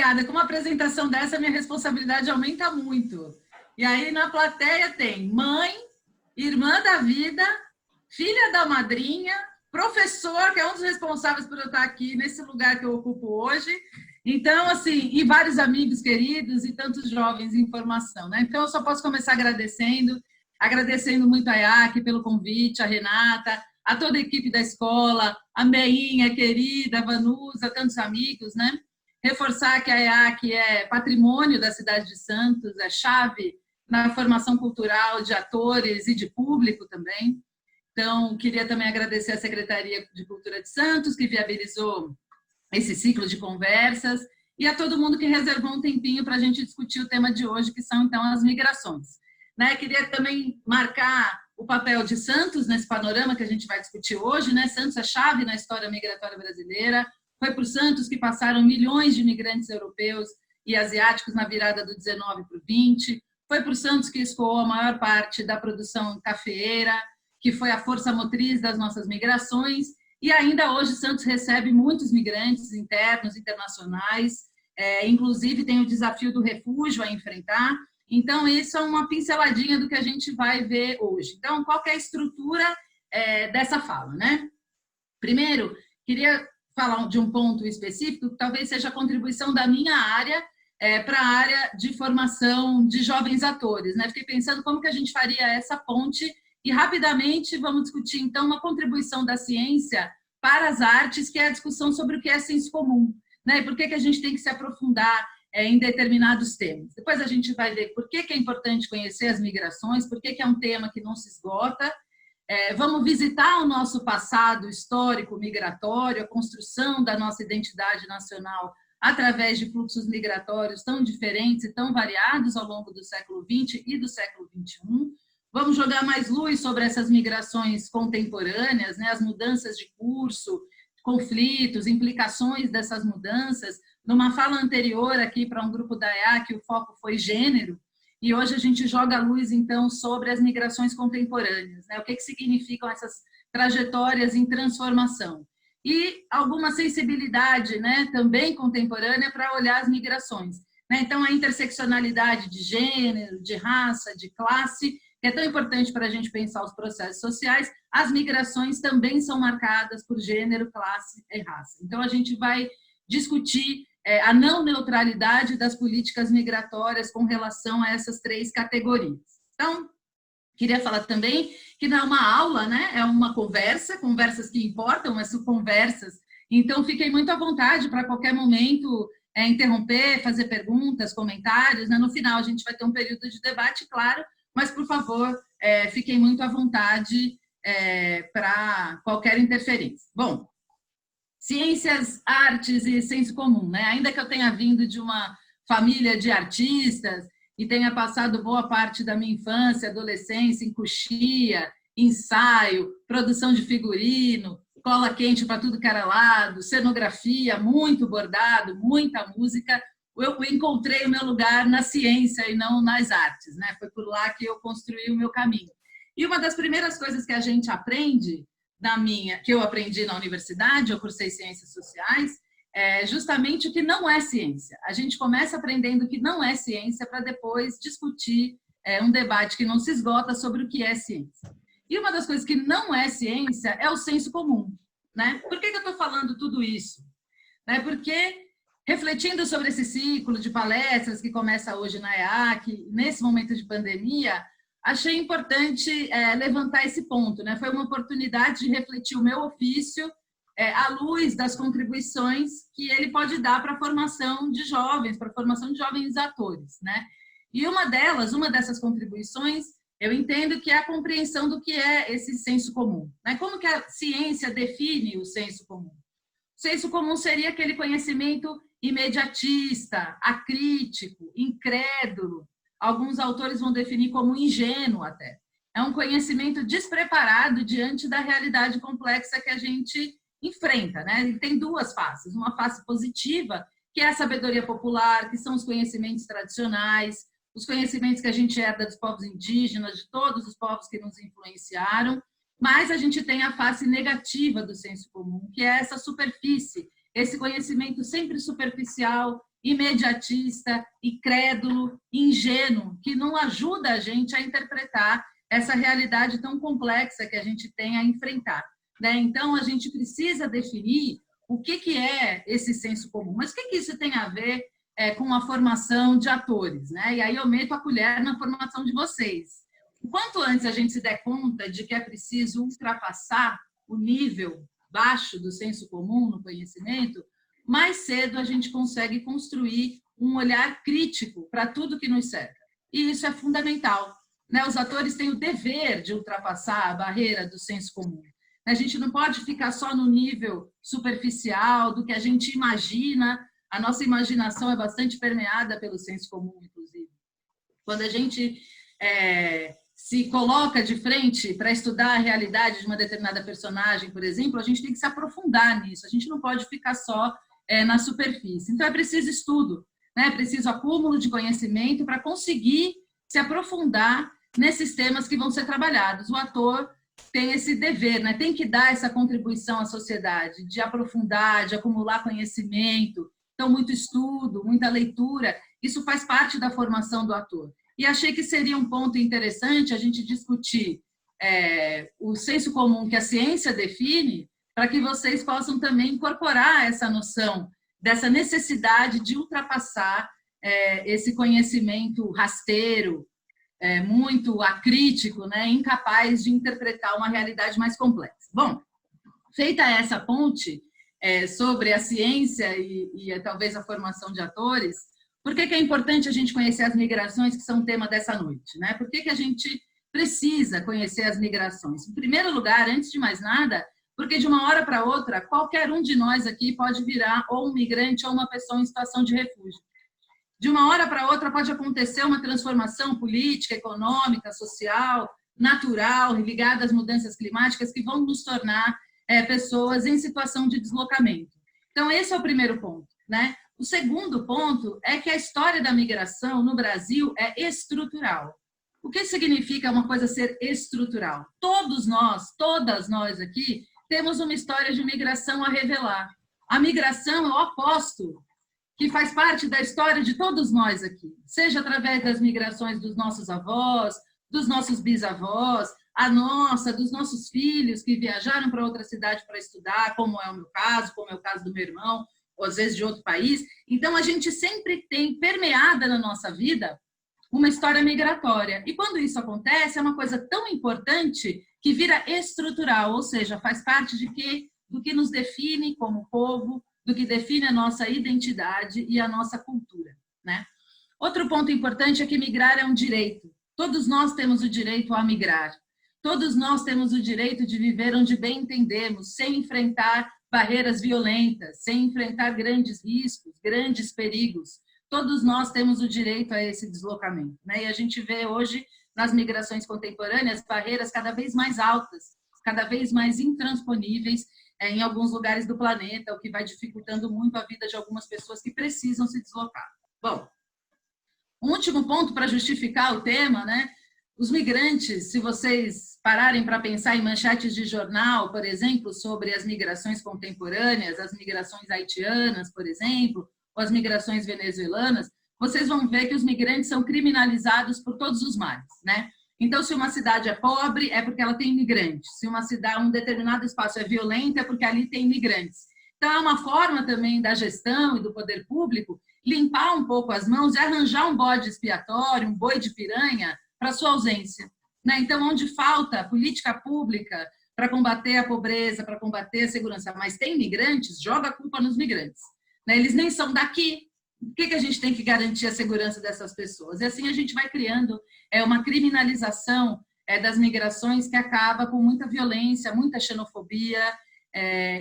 Obrigada. Com uma apresentação dessa, minha responsabilidade aumenta muito. E aí, na plateia tem mãe, irmã da vida, filha da madrinha, professor, que é um dos responsáveis por eu estar aqui nesse lugar que eu ocupo hoje. Então, assim, e vários amigos queridos e tantos jovens em formação, né? Então, eu só posso começar agradecendo muito a IAC pelo convite, a Renata, a toda a equipe da escola, a Meinha, querida, a Vanusa, tantos amigos, né? Reforçar que a IAC é patrimônio da cidade de Santos, é chave na formação cultural de atores e de público também. Então, queria também agradecer à Secretaria de Cultura de Santos, que viabilizou esse ciclo de conversas, e a todo mundo que reservou um tempinho para a gente discutir o tema de hoje, que são, então, as migrações. Né? Queria também marcar o papel de Santos nesse panorama que a gente vai discutir hoje. Né? Santos é chave na história migratória brasileira. Foi por Santos que passaram milhões de imigrantes europeus e asiáticos na virada do 19 para o 20. Foi por Santos que escoou a maior parte da produção cafeeira, que foi a força motriz das nossas migrações. E ainda hoje Santos recebe muitos migrantes internos, internacionais, inclusive tem o desafio do refúgio a enfrentar. Então, isso é uma pinceladinha do que a gente vai ver hoje. Então, qual que é a estrutura dessa fala, né? Primeiro, queria falar de um ponto específico, que talvez seja a contribuição da minha área para a área de formação de jovens atores, né? Fiquei pensando como que a gente faria essa ponte e, rapidamente, vamos discutir, então, uma contribuição da ciência para as artes, que é a discussão sobre o que é senso comum, né? E por que a gente tem que se aprofundar em determinados temas. Depois a gente vai ver por que é importante conhecer as migrações, por que é um tema que não se esgota. Vamos visitar o nosso passado histórico migratório, a construção da nossa identidade nacional através de fluxos migratórios tão diferentes e tão variados ao longo do século XX e do século XXI. Vamos jogar mais luz sobre essas migrações contemporâneas, né? As mudanças de curso, conflitos, implicações dessas mudanças. Numa fala anterior aqui para um grupo da EAC, o foco foi gênero, e hoje a gente joga a luz, então, sobre as migrações contemporâneas, né? O que significam essas trajetórias em transformação. E alguma sensibilidade, né, também contemporânea para olhar as migrações. Né? Então, a interseccionalidade de gênero, de raça, de classe, que é tão importante para a gente pensar os processos sociais, as migrações também são marcadas por gênero, classe e raça. Então, a gente vai discutir a não neutralidade das políticas migratórias com relação a essas três categorias. Então, queria falar também que não é uma aula, né? É uma conversa, conversas que importam, mas são conversas. Então, fiquem muito à vontade para qualquer momento interromper, fazer perguntas, comentários. Né? No final, a gente vai ter um período de debate, claro, mas, por favor, fiquem muito à vontade para qualquer interferência. Bom, ciências, artes e senso comum, né? Ainda que eu tenha vindo de uma família de artistas e tenha passado boa parte da minha infância, adolescência em coxia, ensaio, produção de figurino, cola quente para tudo que era lado, cenografia, muito bordado, muita música, eu encontrei o meu lugar na ciência e não nas artes, né? Foi por lá que eu construí o meu caminho. E uma das primeiras coisas que a gente aprende que eu aprendi na universidade, eu cursei ciências sociais, é justamente o que não é ciência. A gente começa aprendendo o que não é ciência para depois discutir um debate que não se esgota sobre o que é ciência. E uma das coisas que não é ciência é o senso comum. Né? Por que eu estou falando tudo isso? Porque, refletindo sobre esse ciclo de palestras que começa hoje na EAC, nesse momento de pandemia, achei importante levantar esse ponto. Né? Foi uma oportunidade de refletir o meu ofício à luz das contribuições que ele pode dar para a formação de jovens, para a formação de jovens atores. Né? E uma dessas contribuições, eu entendo que é a compreensão do que é esse senso comum. Né? Como que a ciência define o senso comum? O senso comum seria aquele conhecimento imediatista, acrítico, incrédulo. Alguns autores vão definir como ingênuo até. É um conhecimento despreparado diante da realidade complexa que a gente enfrenta. Né? Ele tem duas faces. Uma face positiva, que é a sabedoria popular, que são os conhecimentos tradicionais, os conhecimentos que a gente herda dos povos indígenas, de todos os povos que nos influenciaram, mas a gente tem a face negativa do senso comum, que é essa superfície, esse conhecimento sempre superficial, imediatista e crédulo, ingênuo, que não ajuda a gente a interpretar essa realidade tão complexa que a gente tem a enfrentar, né? Então, a gente precisa definir o que é esse senso comum. Mas o que isso tem a ver com a formação de atores, né? E aí eu meto a colher na formação de vocês. O quanto antes a gente se der conta de que é preciso ultrapassar o nível baixo do senso comum no conhecimento, mais cedo a gente consegue construir um olhar crítico para tudo que nos cerca. E isso é fundamental, né? Os atores têm o dever de ultrapassar a barreira do senso comum. A gente não pode ficar só no nível superficial do que a gente imagina. A nossa imaginação é bastante permeada pelo senso comum, inclusive. Quando a gente se coloca de frente para estudar a realidade de uma determinada personagem, por exemplo, a gente tem que se aprofundar nisso. A gente não pode ficar só na superfície. Então, é preciso estudo, né? É preciso acúmulo de conhecimento para conseguir se aprofundar nesses temas que vão ser trabalhados. O ator tem esse dever, né? Tem que dar essa contribuição à sociedade, de aprofundar, de acumular conhecimento. Então, muito estudo, muita leitura, isso faz parte da formação do ator. E achei que seria um ponto interessante a gente discutir o senso comum que a ciência define, para que vocês possam também incorporar essa noção dessa necessidade de ultrapassar esse conhecimento rasteiro, muito acrítico, né, incapaz de interpretar uma realidade mais complexa. Bom, feita essa ponte sobre a ciência e talvez a formação de atores, por que é importante a gente conhecer as migrações, que são o tema dessa noite, né? Por que a gente precisa conhecer as migrações? Em primeiro lugar, antes de mais nada, porque de uma hora para outra, qualquer um de nós aqui pode virar ou um migrante ou uma pessoa em situação de refúgio. De uma hora para outra pode acontecer uma transformação política, econômica, social, natural, ligada às mudanças climáticas que vão nos tornar pessoas em situação de deslocamento. Então, esse é o primeiro ponto, né? O segundo ponto é que a história da migração no Brasil é estrutural. O que significa uma coisa ser estrutural? Todas nós aqui, temos uma história de migração a revelar. A migração, eu aposto, que faz parte da história de todos nós aqui, seja através das migrações dos nossos avós, dos nossos bisavós, dos nossos filhos que viajaram para outra cidade para estudar, como é o meu caso, como é o caso do meu irmão, ou às vezes de outro país. Então, a gente sempre tem permeada na nossa vida uma história migratória. E quando isso acontece, é uma coisa tão importante que vira estrutural, ou seja, faz parte do que nos define como povo, do que define a nossa identidade e a nossa cultura, né? Outro ponto importante é que migrar é um direito. Todos nós temos o direito a migrar. Todos nós temos o direito de viver onde bem entendemos, sem enfrentar barreiras violentas, sem enfrentar grandes riscos, grandes perigos. Todos nós temos o direito a esse deslocamento, né? E a gente vê hoje, nas migrações contemporâneas, barreiras cada vez mais altas, cada vez mais intransponíveis em alguns lugares do planeta, o que vai dificultando muito a vida de algumas pessoas que precisam se deslocar. Bom, um último ponto para justificar o tema, né? Os migrantes, se vocês pararem para pensar em manchetes de jornal, por exemplo, sobre as migrações contemporâneas, as migrações haitianas, por exemplo, ou as migrações venezuelanas, vocês vão ver que os migrantes são criminalizados por todos os males, né? Então, se uma cidade é pobre, é porque ela tem imigrantes. Se um determinado espaço é violento, é porque ali tem imigrantes. Então, é uma forma também da gestão e do poder público limpar um pouco as mãos e arranjar um bode expiatório, um boi de piranha, para sua ausência, né? Então, onde falta política pública para combater a pobreza, para combater a segurança, mas tem migrantes, joga a culpa nos migrantes, né? Eles nem são daqui. Por que a gente tem que garantir a segurança dessas pessoas? E assim a gente vai criando uma criminalização das migrações que acaba com muita violência, muita xenofobia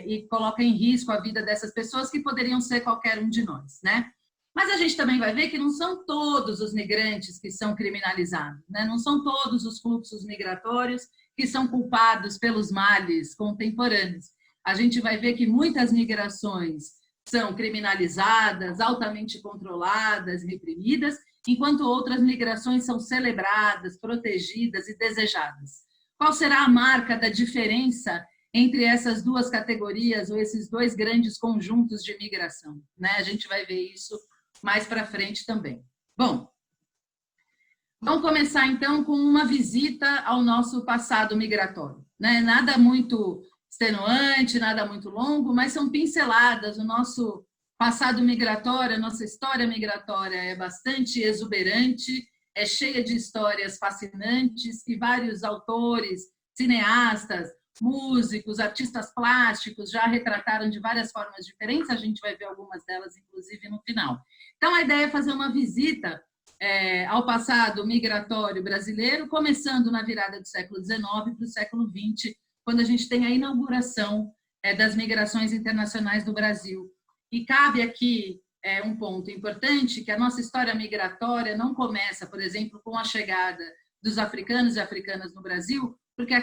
e coloca em risco a vida dessas pessoas que poderiam ser qualquer um de nós, né? Mas a gente também vai ver que não são todos os migrantes que são criminalizados, né? Não são todos os fluxos migratórios que são culpados pelos males contemporâneos. A gente vai ver que muitas migrações são criminalizadas, altamente controladas, reprimidas, enquanto outras migrações são celebradas, protegidas e desejadas. Qual será a marca da diferença entre essas duas categorias ou esses dois grandes conjuntos de migração, né? A gente vai ver isso mais para frente também. Bom, vamos começar então com uma visita ao nosso passado migratório, né? Nada muito extenuante, nada muito longo, mas são pinceladas. O nosso passado migratório, a nossa história migratória é bastante exuberante, é cheia de histórias fascinantes que vários autores, cineastas, músicos, artistas plásticos já retrataram de várias formas diferentes. A gente vai ver algumas delas, inclusive, no final. Então, a ideia é fazer uma visita ao passado migratório brasileiro, começando na virada do século XIX para o século XX, quando a gente tem a inauguração das migrações internacionais do Brasil. E cabe aqui um ponto importante, que a nossa história migratória não começa, por exemplo, com a chegada dos africanos e africanas no Brasil, porque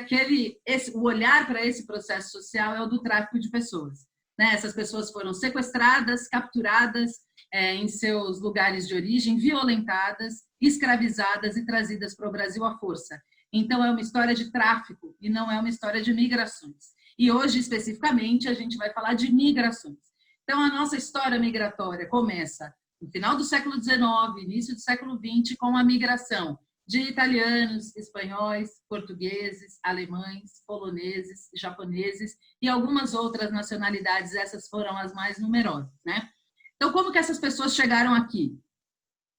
o olhar para esse processo social é o do tráfico de pessoas. Né? Essas pessoas foram sequestradas, capturadas em seus lugares de origem, violentadas, escravizadas e trazidas para o Brasil à força. Então, é uma história de tráfico e não é uma história de migrações. E hoje, especificamente, a gente vai falar de migrações. Então, a nossa história migratória começa no final do século XIX, início do século XX, com a migração de italianos, espanhóis, portugueses, alemães, poloneses, japoneses e algumas outras nacionalidades. Essas foram as mais numerosas, né? Então, como que essas pessoas chegaram aqui?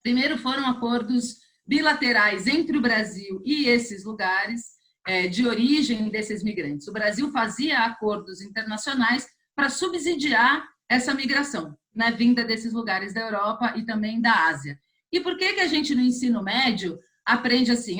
Primeiro foram acordos bilaterais entre o Brasil e esses lugares de origem desses migrantes. O Brasil fazia acordos internacionais para subsidiar essa migração, né, vinda desses lugares da Europa e também da Ásia. E por que a gente, no ensino médio, aprende assim,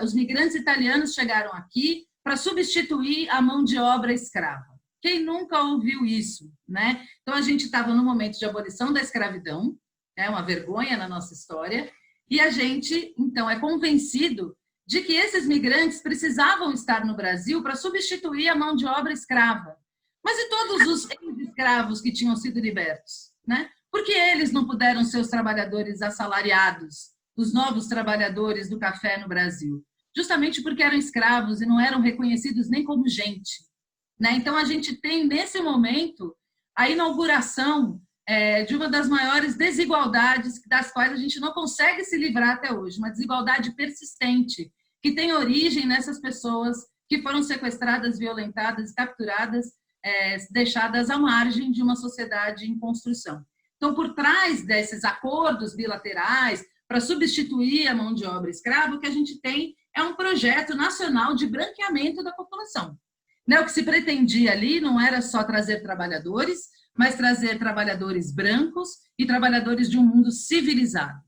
os migrantes italianos chegaram aqui para substituir a mão de obra escrava? Quem nunca ouviu isso, né? Então, a gente estava no momento de abolição da escravidão, é uma vergonha na nossa história, e a gente, então, é convencido de que esses migrantes precisavam estar no Brasil para substituir a mão de obra escrava. Mas e todos os ex-escravos que tinham sido libertos, né? Por que eles não puderam ser os trabalhadores assalariados, os novos trabalhadores do café no Brasil? Justamente porque eram escravos e não eram reconhecidos nem como gente, né? Então, a gente tem, nesse momento, a inauguração de uma das maiores desigualdades das quais a gente não consegue se livrar até hoje, uma desigualdade persistente, que tem origem nessas pessoas que foram sequestradas, violentadas, capturadas, deixadas à margem de uma sociedade em construção. Então, por trás desses acordos bilaterais para substituir a mão de obra escrava, o que a gente tem é um projeto nacional de branqueamento da população. O que se pretendia ali não era só trazer trabalhadores, mas trazer trabalhadores brancos e trabalhadores de um mundo civilizado.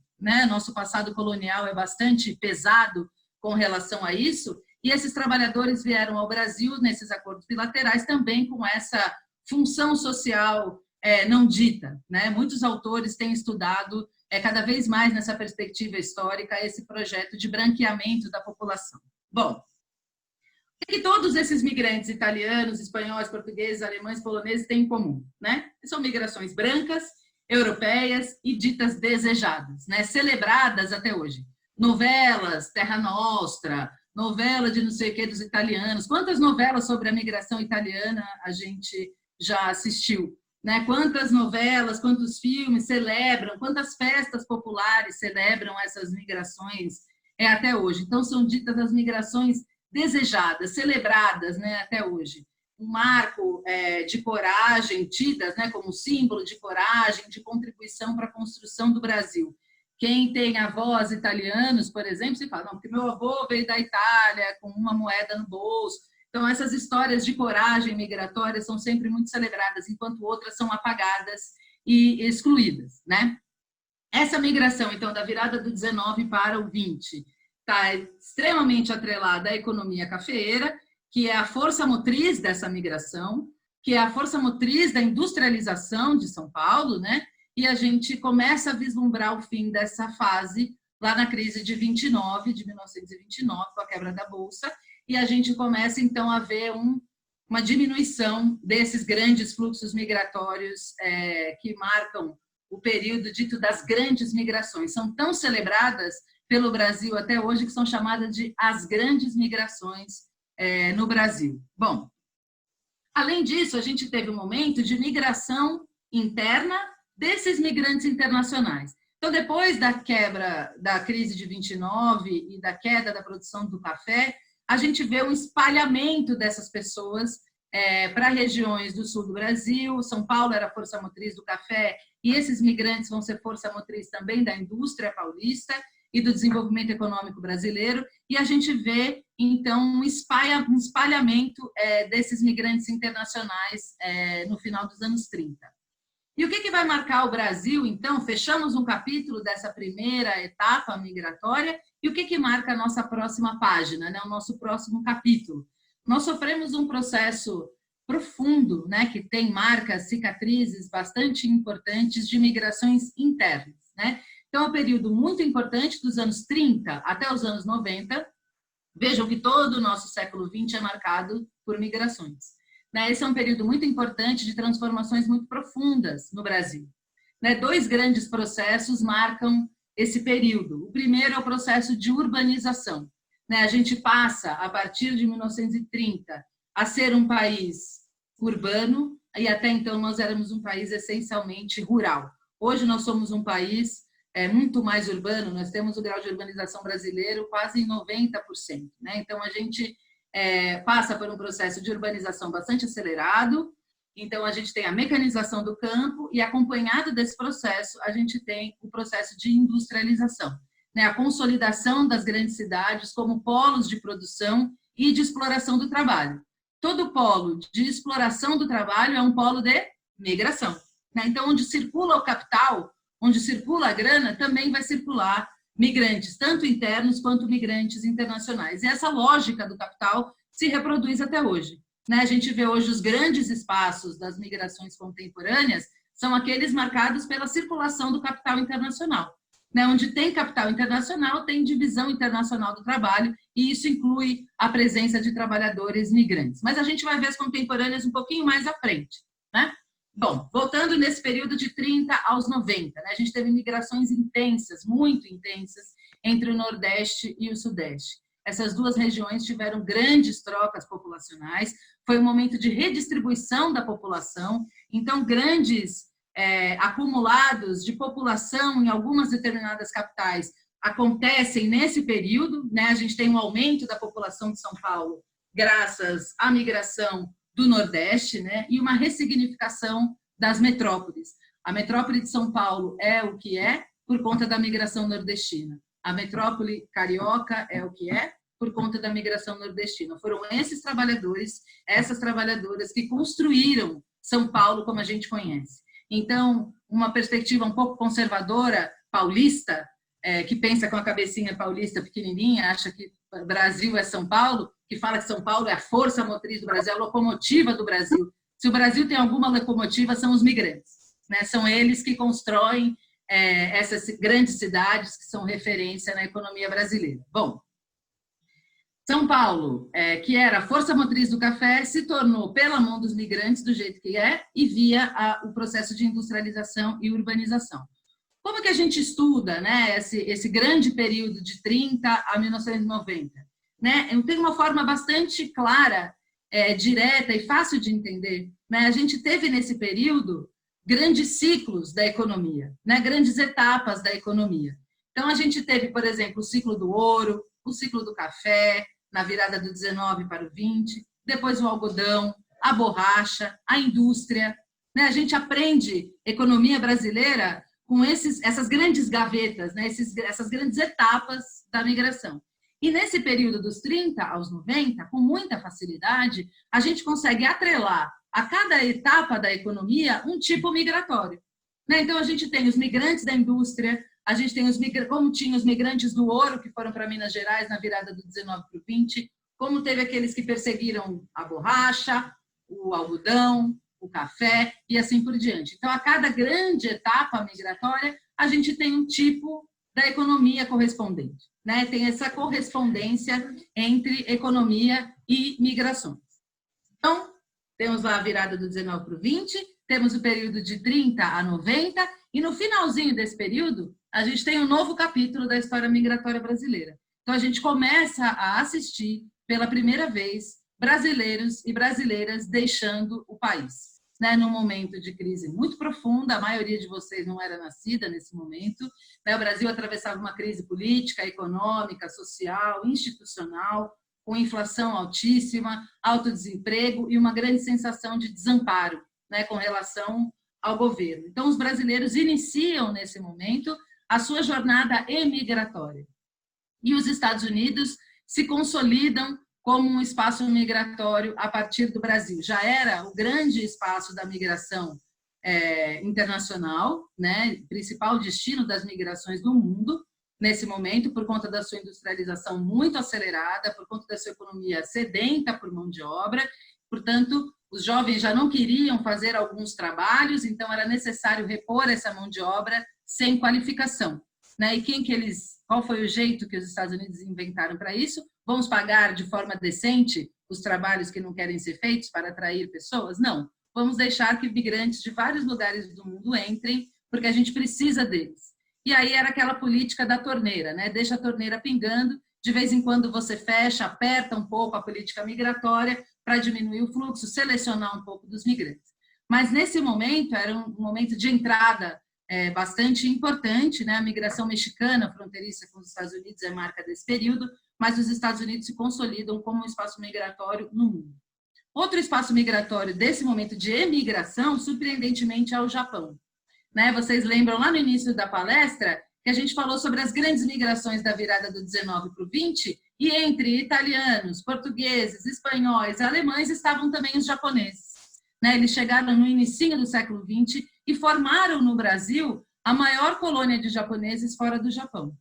Nosso passado colonial é bastante pesado com relação a isso, e esses trabalhadores vieram ao Brasil nesses acordos bilaterais também com essa função social não dita. Muitos autores têm estudado cada vez mais nessa perspectiva histórica esse projeto de branqueamento da população. Bom, o que todos esses migrantes italianos, espanhóis, portugueses, alemães, poloneses têm em comum? São migrações brancas, europeias e ditas desejadas, celebradas até hoje. Novelas, Terra Nostra, novela de não sei o que dos italianos. Quantas novelas sobre a migração italiana a gente já assistiu? Quantas novelas, quantos filmes celebram, quantas festas populares celebram essas migrações até hoje? Então, são ditas as migrações desejadas, celebradas até hoje. Um marco de coragem, tidas como símbolo de coragem, de contribuição para a construção do Brasil. Quem tem avós italianos, por exemplo, se fala, não, porque meu avô veio da Itália com uma moeda no bolso. Então, essas histórias de coragem migratória são sempre muito celebradas, enquanto outras são apagadas e excluídas. Essa migração, então, da virada do 19 para o 20, está extremamente atrelada à economia cafeeira, que é a força motriz dessa migração, que é a força motriz da industrialização de São Paulo, e a gente começa a vislumbrar o fim dessa fase lá na crise de 1929, com a quebra da Bolsa, e a gente começa, então, a ver uma diminuição desses grandes fluxos migratórios que marcam o período dito das grandes migrações. São tão celebradas pelo Brasil até hoje que são chamadas de as grandes migrações no Brasil. Bom, além disso, a gente teve um momento de migração interna desses migrantes internacionais. Então, depois da quebra da crise de 29 e da queda da produção do café, a gente vê um espalhamento dessas pessoas para regiões do sul do Brasil. São Paulo era a força motriz do café e esses migrantes vão ser força motriz também da indústria paulista e do desenvolvimento econômico brasileiro. E a gente vê, então, um espalhamento desses migrantes internacionais no final dos anos 30. E o que vai marcar o Brasil, então? Fechamos um capítulo dessa primeira etapa migratória e o que marca a nossa próxima página, né? O nosso próximo capítulo. Nós sofremos um processo profundo, né? Que tem marcas, cicatrizes bastante importantes de migrações internas, né? Então, é um período muito importante dos anos 30 até os anos 90. Vejam que todo o nosso século XX é marcado por migrações. Esse é um período muito importante de transformações muito profundas no Brasil. Dois grandes processos marcam esse período. O primeiro é o processo de urbanização. A gente passa, a partir de 1930, a ser um país urbano, e até então nós éramos um país essencialmente rural. Hoje nós somos um país muito mais urbano, nós temos o grau de urbanização brasileiro quase em 90%. Então, a gente passa por um processo de urbanização bastante acelerado. Então, a gente tem a mecanização do campo e, acompanhado desse processo, a gente tem o processo de industrialização, a consolidação das grandes cidades como polos de produção e de exploração do trabalho. Todo polo de exploração do trabalho é um polo de migração. Então, onde circula o capital, onde circula a grana, também vai circular migrantes, tanto internos quanto migrantes internacionais. E essa lógica do capital se reproduz até hoje. A gente vê hoje os grandes espaços das migrações contemporâneas são aqueles marcados pela circulação do capital internacional. Onde tem capital internacional, tem divisão internacional do trabalho, e isso inclui a presença de trabalhadores migrantes. Mas a gente vai ver as contemporâneas um pouquinho mais à frente, né? Bom, voltando nesse período de 30 aos 90, a gente teve migrações intensas, muito intensas, entre o Nordeste e o Sudeste. Essas duas regiões tiveram grandes trocas populacionais, foi um momento de redistribuição da população, então grandes acumulados de população em algumas determinadas capitais acontecem nesse período. A gente tem um aumento da população de São Paulo graças à migração do Nordeste, e uma ressignificação das metrópoles. A metrópole de São Paulo é o que é por conta da migração nordestina. A metrópole carioca é o que é por conta da migração nordestina. Foram esses trabalhadores, essas trabalhadoras que construíram São Paulo como a gente conhece. Então, uma perspectiva um pouco conservadora, paulista, que pensa com a cabecinha paulista pequenininha, acha que o Brasil é São Paulo, que fala que São Paulo é a força motriz do Brasil, a locomotiva do Brasil. Se o Brasil tem alguma locomotiva, são os migrantes. São eles que constroem essas grandes cidades que são referência na economia brasileira. Bom, São Paulo, que era a força motriz do café, se tornou, pela mão dos migrantes, do jeito que é, e via o processo de industrialização e urbanização. Como que a gente estuda esse grande período de 30 a 1990? Tem uma forma bastante clara, direta e fácil de entender. A gente teve, nesse período, grandes ciclos da economia, grandes etapas da economia. Então, a gente teve, por exemplo, o ciclo do ouro, o ciclo do café, na virada do 19 para o 20, depois o algodão, a borracha, a indústria. A gente aprende economia brasileira com essas grandes gavetas, essas grandes etapas da migração. E nesse período dos 30 aos 90, com muita facilidade, a gente consegue atrelar a cada etapa da economia um tipo migratório. Então, a gente tem os migrantes da indústria, a gente tem como tinha os migrantes do ouro, que foram para Minas Gerais na virada do 19 para o 20, como teve aqueles que perseguiram a borracha, o algodão, o café e assim por diante. Então, a cada grande etapa migratória, a gente tem um tipo da economia correspondente. Tem essa correspondência entre economia e migrações. Então, temos lá a virada do 19 para o 20, temos o período de 30 a 90, e no finalzinho desse período, a gente tem um novo capítulo da história migratória brasileira. Então, a gente começa a assistir, pela primeira vez, brasileiros e brasileiras deixando o país. né, num momento de crise muito profunda, a maioria de vocês não era nascida nesse momento, né, o Brasil atravessava uma crise política, econômica, social, institucional, com inflação altíssima, alto desemprego e uma grande sensação de desamparo, né, com relação ao governo. Então, os brasileiros iniciam, nesse momento, a sua jornada emigratória. E os Estados Unidos se consolidam como um espaço migratório a partir do Brasil. Já era o grande espaço da migração internacional, né, principal destino das migrações do mundo, nesse momento, por conta da sua industrialização muito acelerada, por conta da sua economia sedenta por mão de obra. Portanto, os jovens já não queriam fazer alguns trabalhos, então era necessário repor essa mão de obra sem qualificação, né? E qual foi o jeito que os Estados Unidos inventaram para isso? Vamos pagar de forma decente os trabalhos que não querem ser feitos para atrair pessoas? Não. Vamos deixar que imigrantes de vários lugares do mundo entrem, porque a gente precisa deles. E aí era aquela política da torneira, né? Deixa a torneira pingando, de vez em quando você fecha, aperta um pouco a política migratória para diminuir o fluxo, selecionar um pouco dos migrantes. Mas nesse momento, era um momento de entrada bastante importante, né? A migração mexicana, fronteiriça com os Estados Unidos, é marca desse período, mas os Estados Unidos se consolidam como um espaço migratório no mundo. Outro espaço migratório desse momento de emigração, surpreendentemente, é o Japão. Né? Vocês lembram lá no início da palestra que a gente falou sobre as grandes migrações da virada do 19 para o 20, e entre italianos, portugueses, espanhóis, alemães estavam também os japoneses. Né? Eles chegaram no início do século 20 e formaram no Brasil a maior colônia de japoneses fora do Japão.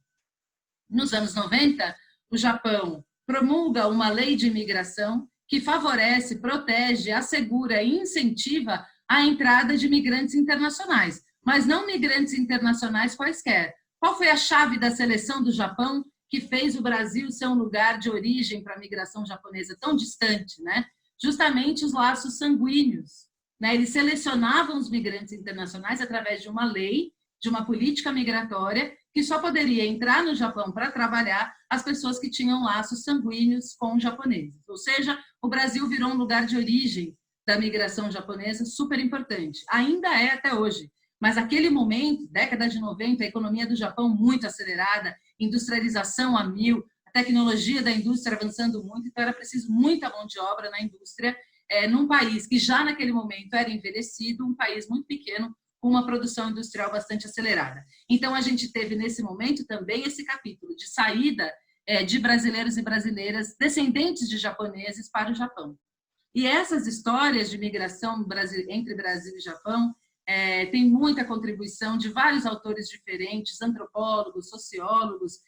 Nos anos 90, o Japão promulga uma lei de imigração que favorece, protege, assegura e incentiva a entrada de migrantes internacionais, mas não migrantes internacionais quaisquer. Qual foi a chave da seleção do Japão que fez o Brasil ser um lugar de origem para a migração japonesa tão distante, né? Justamente os laços sanguíneos. Né? Eles selecionavam os migrantes internacionais através de uma lei, de uma política migratória, que só poderia entrar no Japão para trabalhar as pessoas que tinham laços sanguíneos com os japoneses. Ou seja, o Brasil virou um lugar de origem da migração japonesa super importante. Ainda é até hoje. Mas naquele momento, década de 90, a economia do Japão muito acelerada, industrialização a mil, a tecnologia da indústria avançando muito, então era preciso muita mão de obra na indústria, num país que já naquele momento era envelhecido, um país muito pequeno, com uma produção industrial bastante acelerada. Então, a gente teve nesse momento também esse capítulo de saída de brasileiros e brasileiras descendentes de japoneses para o Japão. E essas histórias de migração entre Brasil e Japão tem muita contribuição de vários autores diferentes, antropólogos, sociólogos,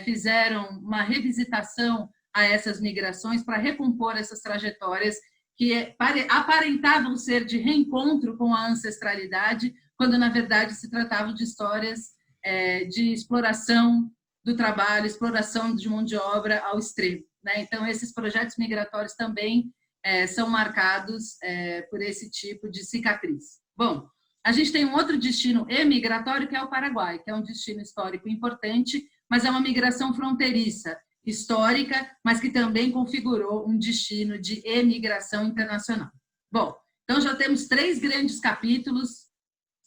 fizeram uma revisitação a essas migrações para recompor essas trajetórias que aparentavam ser de reencontro com a ancestralidade, quando, na verdade, se tratavam de histórias de exploração do trabalho, exploração de mão de obra ao extremo. Né? Então, esses projetos migratórios também são marcados por esse tipo de cicatriz. Bom, a gente tem um outro destino emigratório, que é o Paraguai, que é um destino histórico importante, mas é uma migração fronteiriça, histórica, mas que também configurou um destino de emigração internacional. Bom, então já temos 3 grandes capítulos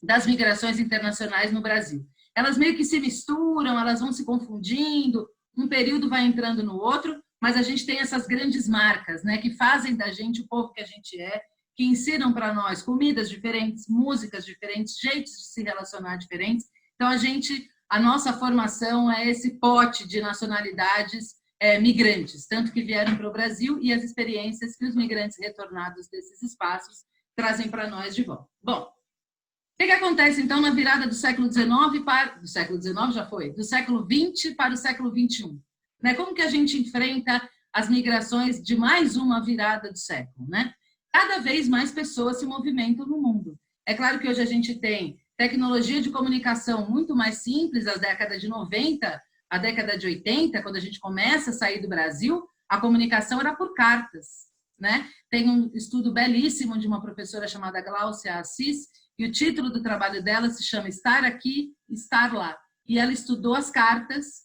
das migrações internacionais no Brasil. Elas meio que se misturam, elas vão se confundindo, um período vai entrando no outro, mas a gente tem essas grandes marcas, né, que fazem da gente o povo que a gente é, que ensinam para nós comidas diferentes, músicas diferentes, jeitos de se relacionar diferentes. Então, a nossa formação é esse pote de nacionalidades migrantes, tanto que vieram para o Brasil e as experiências que os migrantes retornados desses espaços trazem para nós de volta. Bom, o que acontece, então, na virada do século XIX do século XIX já foi, do século XX para o século XXI? Né? Como que a gente enfrenta as migrações de mais uma virada do século? Né? Cada vez mais pessoas se movimentam no mundo. É claro que hoje a gente tem tecnologia de comunicação muito mais simples, da década de 90, a década de 80, quando a gente começa a sair do Brasil, a comunicação era por cartas. Né? Tem um estudo belíssimo de uma professora chamada Gláucia Assis, e o título do trabalho dela se chama Estar Aqui, Estar Lá. E ela estudou as cartas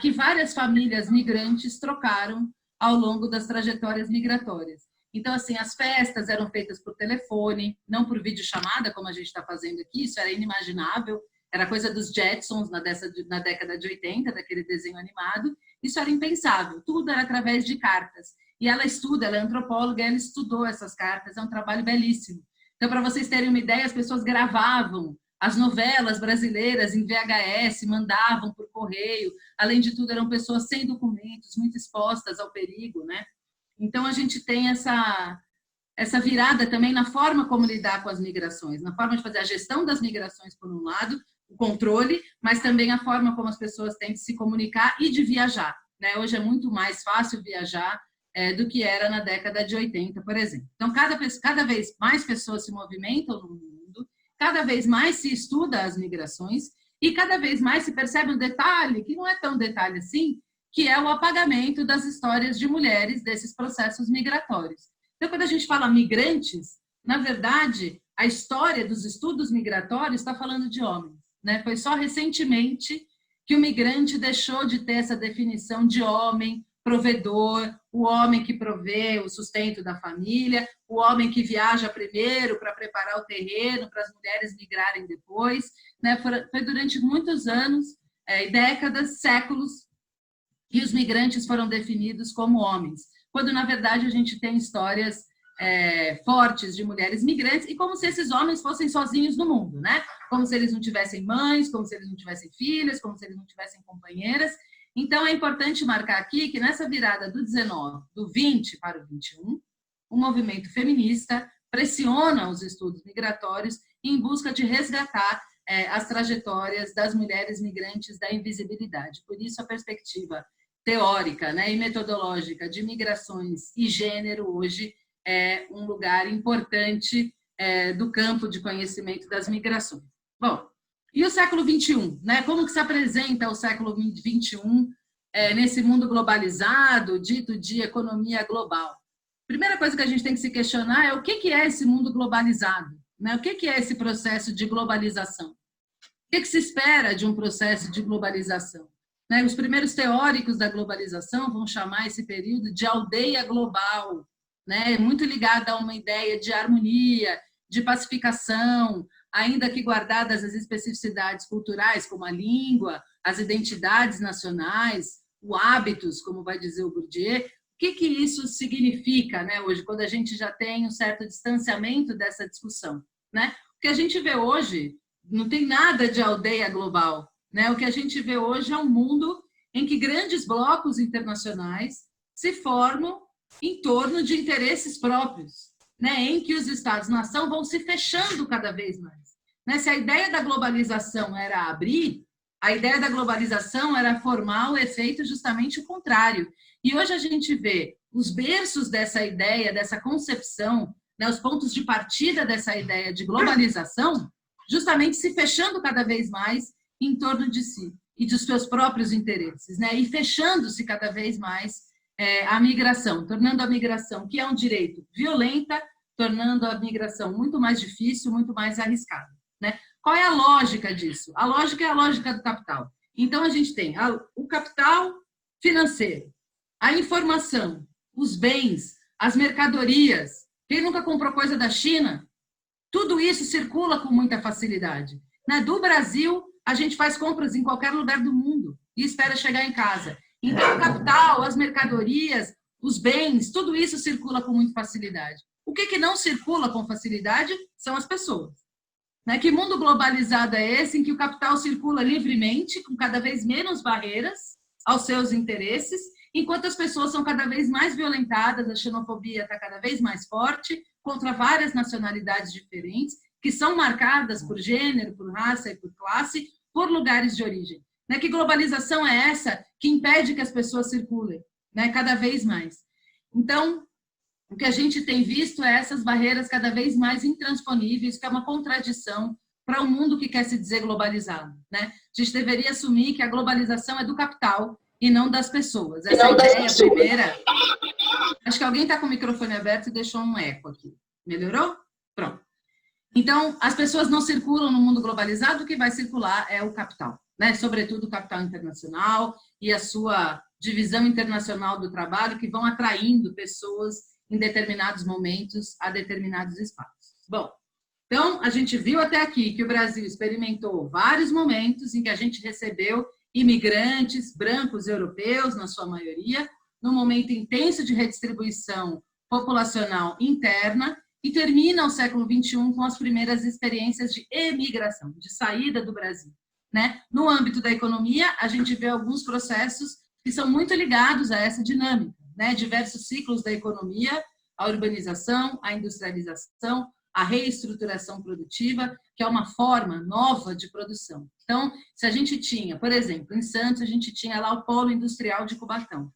que várias famílias migrantes trocaram ao longo das trajetórias migratórias. Então, assim, as festas eram feitas por telefone, não por videochamada, como a gente está fazendo aqui, isso era inimaginável, era coisa dos Jetsons na década de 80, daquele desenho animado, isso era impensável, tudo era através de cartas. E ela estuda, ela é antropóloga, ela estudou essas cartas, é um trabalho belíssimo. Então, para vocês terem uma ideia, as pessoas gravavam as novelas brasileiras em VHS, mandavam por correio, além de tudo, eram pessoas sem documentos, muito expostas ao perigo, né? Então, a gente tem essa virada também na forma como lidar com as migrações, na forma de fazer a gestão das migrações, por um lado, o controle, mas também a forma como as pessoas têm de se comunicar e de viajar, né? Hoje é muito mais fácil viajar do que era na década de 80, por exemplo. Então, cada vez mais pessoas se movimentam no mundo, cada vez mais se estuda as migrações e cada vez mais se percebe um detalhe, que não é tão detalhe assim, que é o apagamento das histórias de mulheres desses processos migratórios. Então, quando a gente fala migrantes, na verdade, a história dos estudos migratórios está falando de homens, né? Foi só recentemente que o migrante deixou de ter essa definição de homem, provedor, o homem que provê o sustento da família, o homem que viaja primeiro para preparar o terreno para as mulheres migrarem depois, né? Foi durante muitos anos, décadas, séculos, que os migrantes foram definidos como homens, quando, na verdade, a gente tem histórias fortes de mulheres migrantes e como se esses homens fossem sozinhos no mundo, né? Como se eles não tivessem mães, como se eles não tivessem filhas, como se eles não tivessem companheiras. Então, é importante marcar aqui que nessa virada do 19, do 20 para o 21, o movimento feminista pressiona os estudos migratórios em busca de resgatar as trajetórias das mulheres migrantes da invisibilidade. Por isso, a perspectiva teórica, né, e metodológica de migrações e gênero hoje é um lugar importante do campo de conhecimento das migrações. Bom, e o século XXI, né? Como que se apresenta o século XXI nesse mundo globalizado, dito de economia global? Primeira coisa que a gente tem que se questionar é o que é esse mundo globalizado, né? O que é esse processo de globalização? O que se espera de um processo de globalização? Os primeiros teóricos da globalização vão chamar esse período de aldeia global, né? Muito ligada a uma ideia de harmonia, de pacificação, ainda que guardadas as especificidades culturais, como a língua, as identidades nacionais, os hábitos, como vai dizer o Bourdieu. O que isso significa, né, hoje, quando a gente já tem um certo distanciamento dessa discussão, né? O que a gente vê hoje não tem nada de aldeia global, né? O que a gente vê hoje é um mundo em que grandes blocos internacionais se formam em torno de interesses próprios, né? Em que os Estados-nação vão se fechando cada vez mais. Né? Se a ideia da globalização era abrir, a ideia da globalização era formar o efeito justamente o contrário. E hoje a gente vê os berços dessa ideia, dessa concepção, né? Os pontos de partida dessa ideia de globalização, justamente se fechando cada vez mais em torno de si e dos seus próprios interesses, né? E fechando-se cada vez mais a migração, tornando a migração, que é um direito, violenta, tornando a migração muito mais difícil, muito mais arriscada, né? Qual é a lógica disso? A lógica é a lógica do capital. Então, a gente tem o capital financeiro, a informação, os bens, as mercadorias. Quem nunca comprou coisa da China? Tudo isso circula com muita facilidade, né? Do Brasil, a gente faz compras em qualquer lugar do mundo e espera chegar em casa. Então, o capital, as mercadorias, os bens, tudo isso circula com muita facilidade. O que não circula com facilidade são as pessoas. Né? Que mundo globalizado é esse em que o capital circula livremente, com cada vez menos barreiras aos seus interesses, enquanto as pessoas são cada vez mais violentadas, a xenofobia está cada vez mais forte, contra várias nacionalidades diferentes, que são marcadas por gênero, por raça e por classe, por lugares de origem. Né? Que globalização é essa que impede que as pessoas circulem, né? Cada vez mais? Então, o que a gente tem visto é essas barreiras cada vez mais intransponíveis, que é uma contradição para um mundo que quer se dizer globalizado, né? A gente deveria assumir que a globalização é do capital e não das pessoas. Essa ideia primeira... Acho que alguém está com o microfone aberto e deixou um eco aqui. Melhorou? Pronto. Então, as pessoas não circulam no mundo globalizado, o que vai circular é o capital, né? Sobretudo o capital internacional e a sua divisão internacional do trabalho, que vão atraindo pessoas em determinados momentos a determinados espaços. Bom, então a gente viu até aqui que o Brasil experimentou vários momentos em que a gente recebeu imigrantes brancos europeus, na sua maioria, num momento intenso de redistribuição populacional interna, e termina o século XXI com as primeiras experiências de emigração, de saída do Brasil. Né? No âmbito da economia, a gente vê alguns processos que são muito ligados a essa dinâmica, né? Diversos ciclos da economia, a urbanização, a industrialização, a reestruturação produtiva, que é uma forma nova de produção. Então, se a gente tinha, por exemplo, em Santos, a gente tinha lá o polo industrial de Cubatão.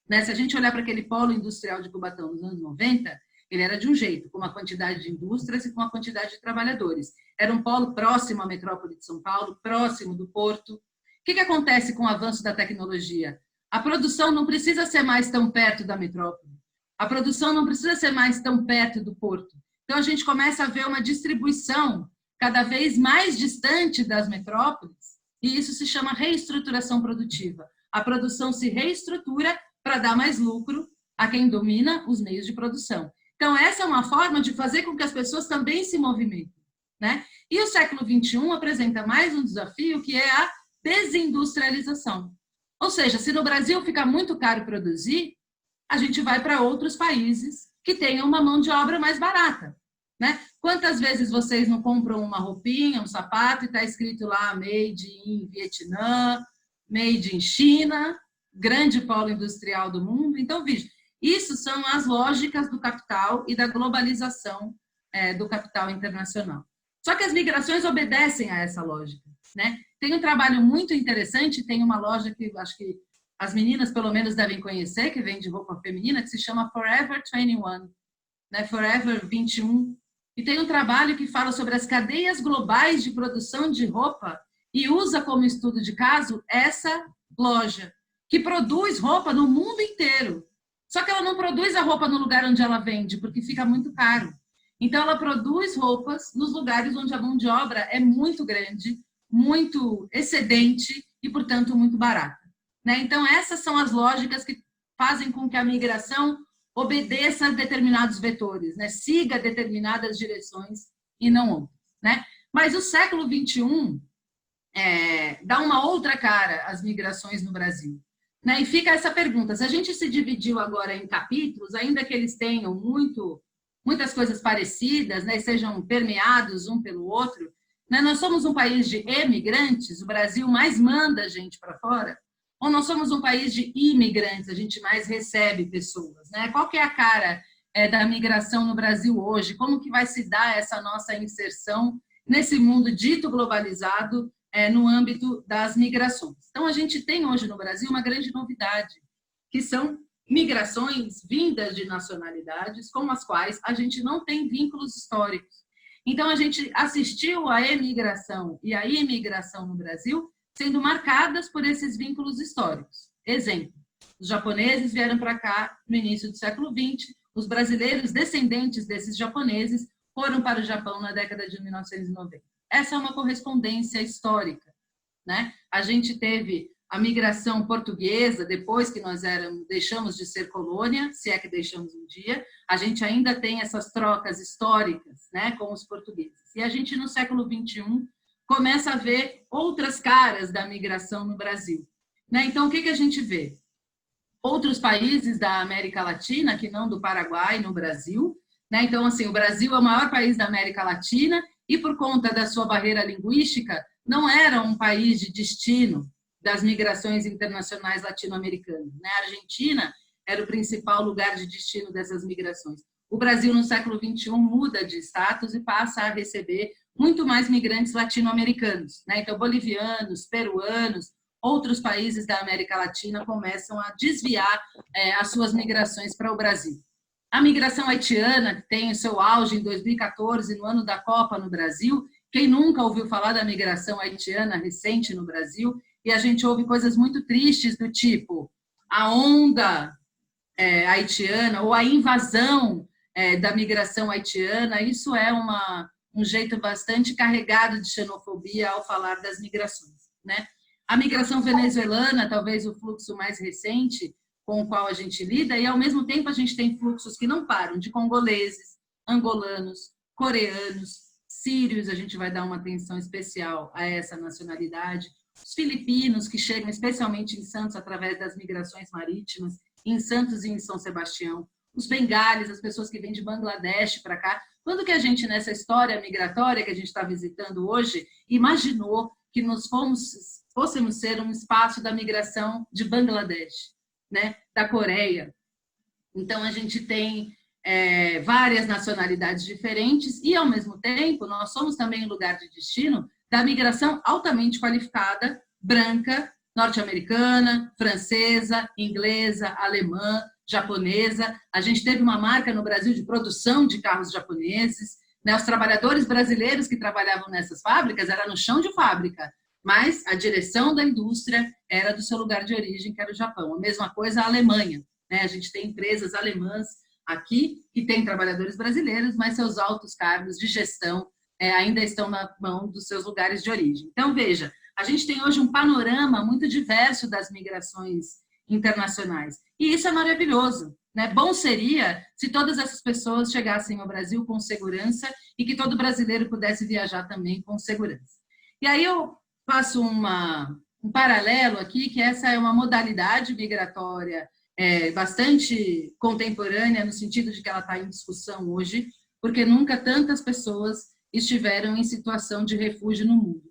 Né? Se a gente olhar para aquele polo industrial de Cubatão nos anos 90, ele era de um jeito, com uma quantidade de indústrias e com uma quantidade de trabalhadores. Era um polo próximo à metrópole de São Paulo, próximo do porto. O que acontece com o avanço da tecnologia? A produção não precisa ser mais tão perto da metrópole. A produção não precisa ser mais tão perto do porto. Então, a gente começa a ver uma distribuição cada vez mais distante das metrópoles, e isso se chama reestruturação produtiva. A produção se reestrutura para dar mais lucro a quem domina os meios de produção. Então, essa é uma forma de fazer com que as pessoas também se movimentem. Né? E o século XXI apresenta mais um desafio, que é a desindustrialização. Ou seja, se no Brasil fica muito caro produzir, a gente vai para outros países que tenham uma mão de obra mais barata. Né? Quantas vezes vocês não compram uma roupinha, um sapato, e está escrito lá Made in Vietnã, Made in China, grande polo industrial do mundo? Então, veja, isso são as lógicas do capital e da globalização do capital internacional. Só que as migrações obedecem a essa lógica. Né? Tem um trabalho muito interessante, tem uma loja que acho que as meninas pelo menos devem conhecer, que vende roupa feminina, que se chama Forever 21, né? Forever 21. E tem um trabalho que fala sobre as cadeias globais de produção de roupa e usa como estudo de caso essa loja, que produz roupa no mundo inteiro. Só que ela não produz a roupa no lugar onde ela vende, porque fica muito caro. Então, ela produz roupas nos lugares onde a mão de obra é muito grande, muito excedente e, portanto, muito barata. Né? Então, essas são as lógicas que fazem com que a migração obedeça a determinados vetores, né? Siga determinadas direções e não outras. Né? Mas o século XXI dá uma outra cara às migrações no Brasil. Né? E fica essa pergunta, se a gente se dividiu agora em capítulos, ainda que eles tenham muitas coisas parecidas, né, e sejam permeados um pelo outro, né, nós somos um país de emigrantes, o Brasil mais manda gente para fora, ou nós somos um país de imigrantes, a gente mais recebe pessoas? Né? Qual que é a cara da migração no Brasil hoje? Como que vai se dar essa nossa inserção nesse mundo dito globalizado, no âmbito das migrações? Então, a gente tem hoje no Brasil uma grande novidade, que são migrações vindas de nacionalidades com as quais a gente não tem vínculos históricos. Então, a gente assistiu à emigração e à imigração no Brasil sendo marcadas por esses vínculos históricos. Exemplo, os japoneses vieram para cá no início do século XX, os brasileiros descendentes desses japoneses foram para o Japão na década de 1990. Essa é uma correspondência histórica. Né? A gente teve a migração portuguesa, depois que nós deixamos de ser colônia, se é que deixamos um dia, a gente ainda tem essas trocas históricas, né, com os portugueses. E a gente, no século XXI, começa a ver outras caras da migração no Brasil. Né? Então, o que a gente vê? Outros países da América Latina, que não do Paraguai, no Brasil. Né? Então, assim, o Brasil é o maior país da América Latina e, por conta da sua barreira linguística, não era um país de destino das migrações internacionais latino-americanas. Né? A Argentina era o principal lugar de destino dessas migrações. O Brasil, no século XXI, muda de status e passa a receber muito mais migrantes latino-americanos. Né? Então, bolivianos, peruanos, outros países da América Latina começam a desviar as suas migrações para o Brasil. A migração haitiana, que tem o seu auge em 2014, no ano da Copa no Brasil. Quem nunca ouviu falar da migração haitiana recente no Brasil? E a gente ouve coisas muito tristes do tipo a onda haitiana ou a invasão da migração haitiana. Isso é um jeito bastante carregado de xenofobia ao falar das migrações. Né? A migração venezuelana, talvez o fluxo mais recente, com o qual a gente lida, e ao mesmo tempo a gente tem fluxos que não param, de congoleses, angolanos, coreanos, sírios, a gente vai dar uma atenção especial a essa nacionalidade, os filipinos, que chegam especialmente em Santos através das migrações marítimas, em Santos e em São Sebastião, os bengales, as pessoas que vêm de Bangladesh para cá. Quando que a gente, nessa história migratória que a gente está visitando hoje, imaginou que nós fôssemos ser um espaço da migração de Bangladesh, né? Da Coreia? Então, a gente tem várias nacionalidades diferentes e, ao mesmo tempo, nós somos também um lugar de destino da migração altamente qualificada, branca, norte-americana, francesa, inglesa, alemã, japonesa. A gente teve uma marca no Brasil de produção de carros japoneses, né? Os trabalhadores brasileiros que trabalhavam nessas fábricas eram no chão de fábrica, mas a direção da indústria era do seu lugar de origem, que era o Japão. A mesma coisa a Alemanha, né? A gente tem empresas alemãs aqui que têm trabalhadores brasileiros, mas seus altos cargos de gestão ainda estão na mão dos seus lugares de origem. Então, veja, a gente tem hoje um panorama muito diverso das migrações internacionais. E isso é maravilhoso, né? Bom seria se todas essas pessoas chegassem ao Brasil com segurança e que todo brasileiro pudesse viajar também com segurança. E aí eu faço um paralelo aqui, que essa é uma modalidade migratória bastante contemporânea, no sentido de que ela está em discussão hoje, porque nunca tantas pessoas estiveram em situação de refúgio no mundo.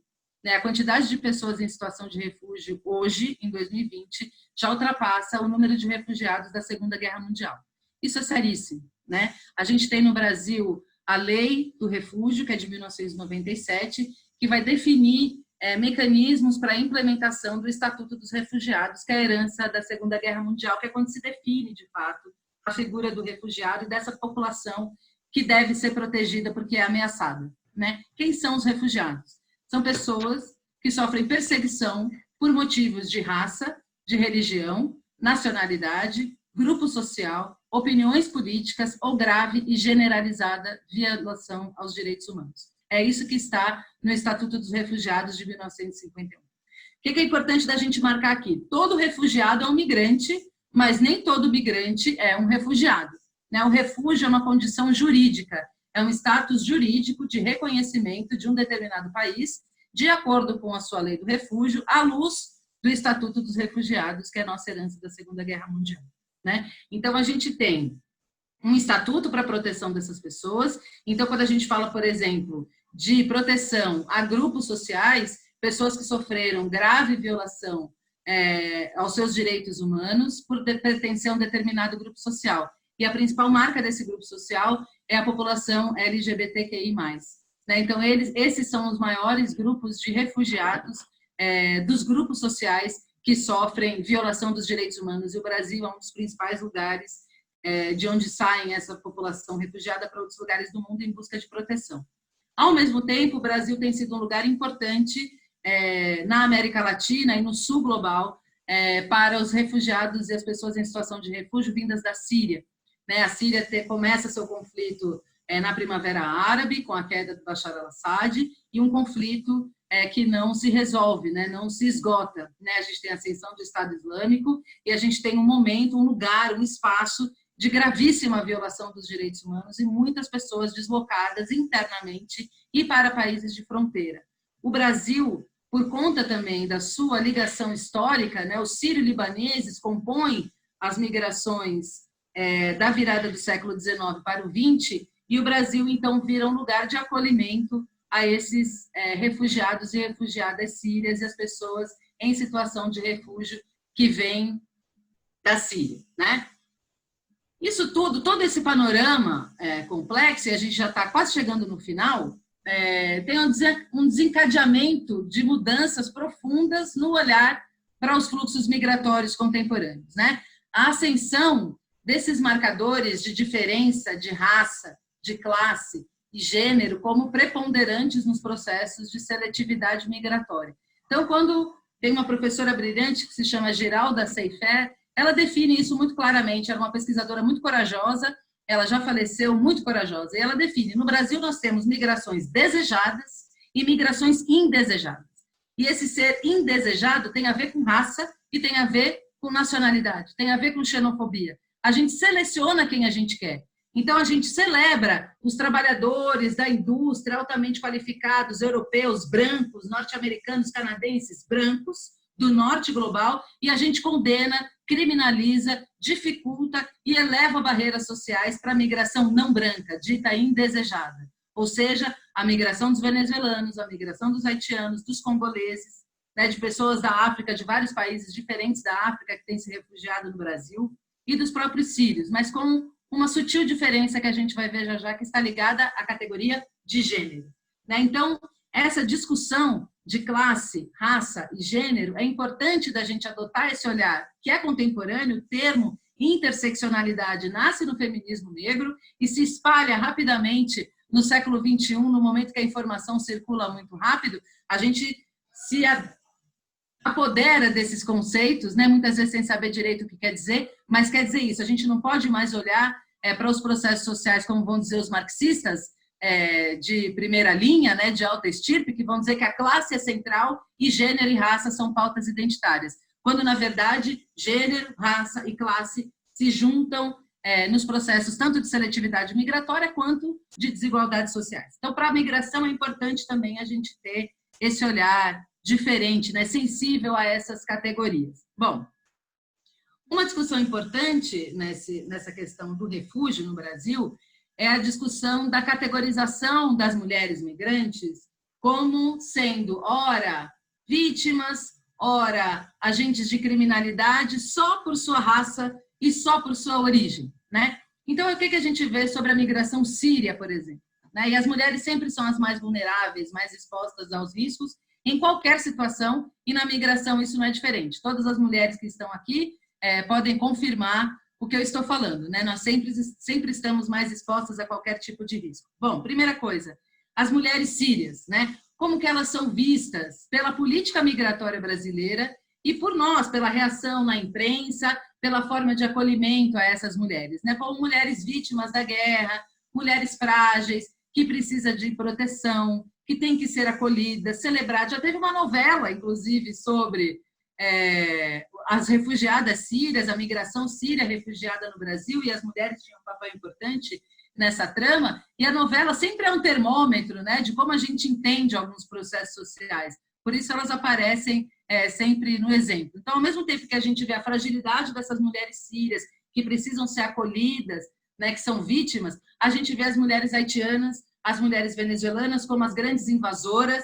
A quantidade de pessoas em situação de refúgio hoje, em 2020, já ultrapassa o número de refugiados da Segunda Guerra Mundial. Isso é seríssimo, né? A gente tem no Brasil a Lei do Refúgio, que é de 1997, que vai definir mecanismos para a implementação do Estatuto dos Refugiados, que é a herança da Segunda Guerra Mundial, que é quando se define, de fato, a figura do refugiado e dessa população que deve ser protegida porque é ameaçada, né? Quem são os refugiados? São pessoas que sofrem perseguição por motivos de raça, de religião, nacionalidade, grupo social, opiniões políticas ou grave e generalizada violação aos direitos humanos. É isso que está no Estatuto dos Refugiados de 1951. O que é importante da gente marcar aqui? Todo refugiado é um migrante, mas nem todo migrante é um refugiado. O refúgio é uma condição jurídica, é um status jurídico de reconhecimento de um determinado país, de acordo com a sua lei do refúgio, à luz do Estatuto dos Refugiados, que é a nossa herança da Segunda Guerra Mundial, né? Então, a gente tem um estatuto para a proteção dessas pessoas. Então, quando a gente fala, por exemplo, de proteção a grupos sociais, pessoas que sofreram grave violação aos seus direitos humanos por pertencer a um determinado grupo social. E a principal marca desse grupo social é a população LGBTQI+. Então, esses são os maiores grupos de refugiados dos grupos sociais que sofrem violação dos direitos humanos. E o Brasil é um dos principais lugares de onde saem essa população refugiada para outros lugares do mundo em busca de proteção. Ao mesmo tempo, o Brasil tem sido um lugar importante na América Latina e no sul global para os refugiados e as pessoas em situação de refúgio vindas da Síria. A Síria começa seu conflito na Primavera Árabe, com a queda do Bashar al-Assad, e um conflito que não se resolve, não se esgota. A gente tem a ascensão do Estado Islâmico e a gente tem um momento, um lugar, um espaço de gravíssima violação dos direitos humanos e muitas pessoas deslocadas internamente e para países de fronteira. O Brasil, por conta também da sua ligação histórica, os sírio-libaneses compõem as migrações da virada do século XIX para o XX, e o Brasil, então, vira um lugar de acolhimento a esses refugiados e refugiadas sírias e as pessoas em situação de refúgio que vêm da Síria, Isso tudo, todo esse panorama complexo, e a gente já está quase chegando no final, tem um desencadeamento de mudanças profundas no olhar para os fluxos migratórios contemporâneos, A ascensão desses marcadores de diferença, de raça, de classe e gênero como preponderantes nos processos de seletividade migratória. Então, quando tem uma professora brilhante que se chama Geralda Seifer, ela define isso muito claramente. Ela é uma pesquisadora muito corajosa, ela já faleceu, muito corajosa, e ela define: no Brasil nós temos migrações desejadas e migrações indesejadas. E esse ser indesejado tem a ver com raça e tem a ver com nacionalidade, tem a ver com xenofobia. A gente seleciona quem a gente quer. Então, a gente celebra os trabalhadores da indústria altamente qualificados, europeus, brancos, norte-americanos, canadenses, brancos, do norte global, e a gente condena, criminaliza, dificulta e eleva barreiras sociais para a migração não branca, dita indesejada. Ou seja, a migração dos venezuelanos, a migração dos haitianos, dos congoleses, né, de pessoas da África, de vários países diferentes da África que têm se refugiado no Brasil, e dos próprios sírios, mas com uma sutil diferença que a gente vai ver já já, que está ligada à categoria de gênero. Né? Então, essa discussão de classe, raça e gênero, é importante da gente adotar esse olhar, que é contemporâneo. O termo interseccionalidade nasce no feminismo negro e se espalha rapidamente no século XXI, no momento que a informação circula muito rápido, a gente se apodera desses conceitos, né? Muitas vezes sem saber direito o que quer dizer, mas quer dizer isso, a gente não pode mais olhar para os processos sociais, como vão dizer os marxistas, de primeira linha, né, de alta estirpe, que vão dizer que a classe é central e gênero e raça são pautas identitárias, quando, na verdade, gênero, raça e classe se juntam nos processos tanto de seletividade migratória quanto de desigualdades sociais. Então, para a migração é importante também a gente ter esse olhar diferente, né, sensível a essas categorias. Bom, uma discussão importante nessa questão do refúgio no Brasil é a discussão da categorização das mulheres migrantes como sendo, ora, vítimas, ora, agentes de criminalidade só por sua raça e só por sua origem, né? Então, o que a gente vê sobre a migração síria, por exemplo? Né? E as mulheres sempre são as mais vulneráveis, mais expostas aos riscos, em qualquer situação, e na migração isso não é diferente. Todas as mulheres que estão aqui podem confirmar o que eu estou falando, né? Nós sempre estamos mais expostas a qualquer tipo de risco. Bom, primeira coisa, as mulheres sírias, né? Como que elas são vistas pela política migratória brasileira e por nós, pela reação na imprensa, pela forma de acolhimento a essas mulheres, né? Como mulheres vítimas da guerra, mulheres frágeis, que precisam de proteção, que têm que ser acolhidas, celebradas. Já teve uma novela, inclusive, sobre as refugiadas sírias, a migração síria refugiada no Brasil, e as mulheres tinham um papel importante nessa trama, e a novela sempre é um termômetro, né, de como a gente entende alguns processos sociais. Por isso elas aparecem sempre no exemplo. Então, ao mesmo tempo que a gente vê a fragilidade dessas mulheres sírias, que precisam ser acolhidas, né, que são vítimas, a gente vê as mulheres haitianas, as mulheres venezuelanas como as grandes invasoras,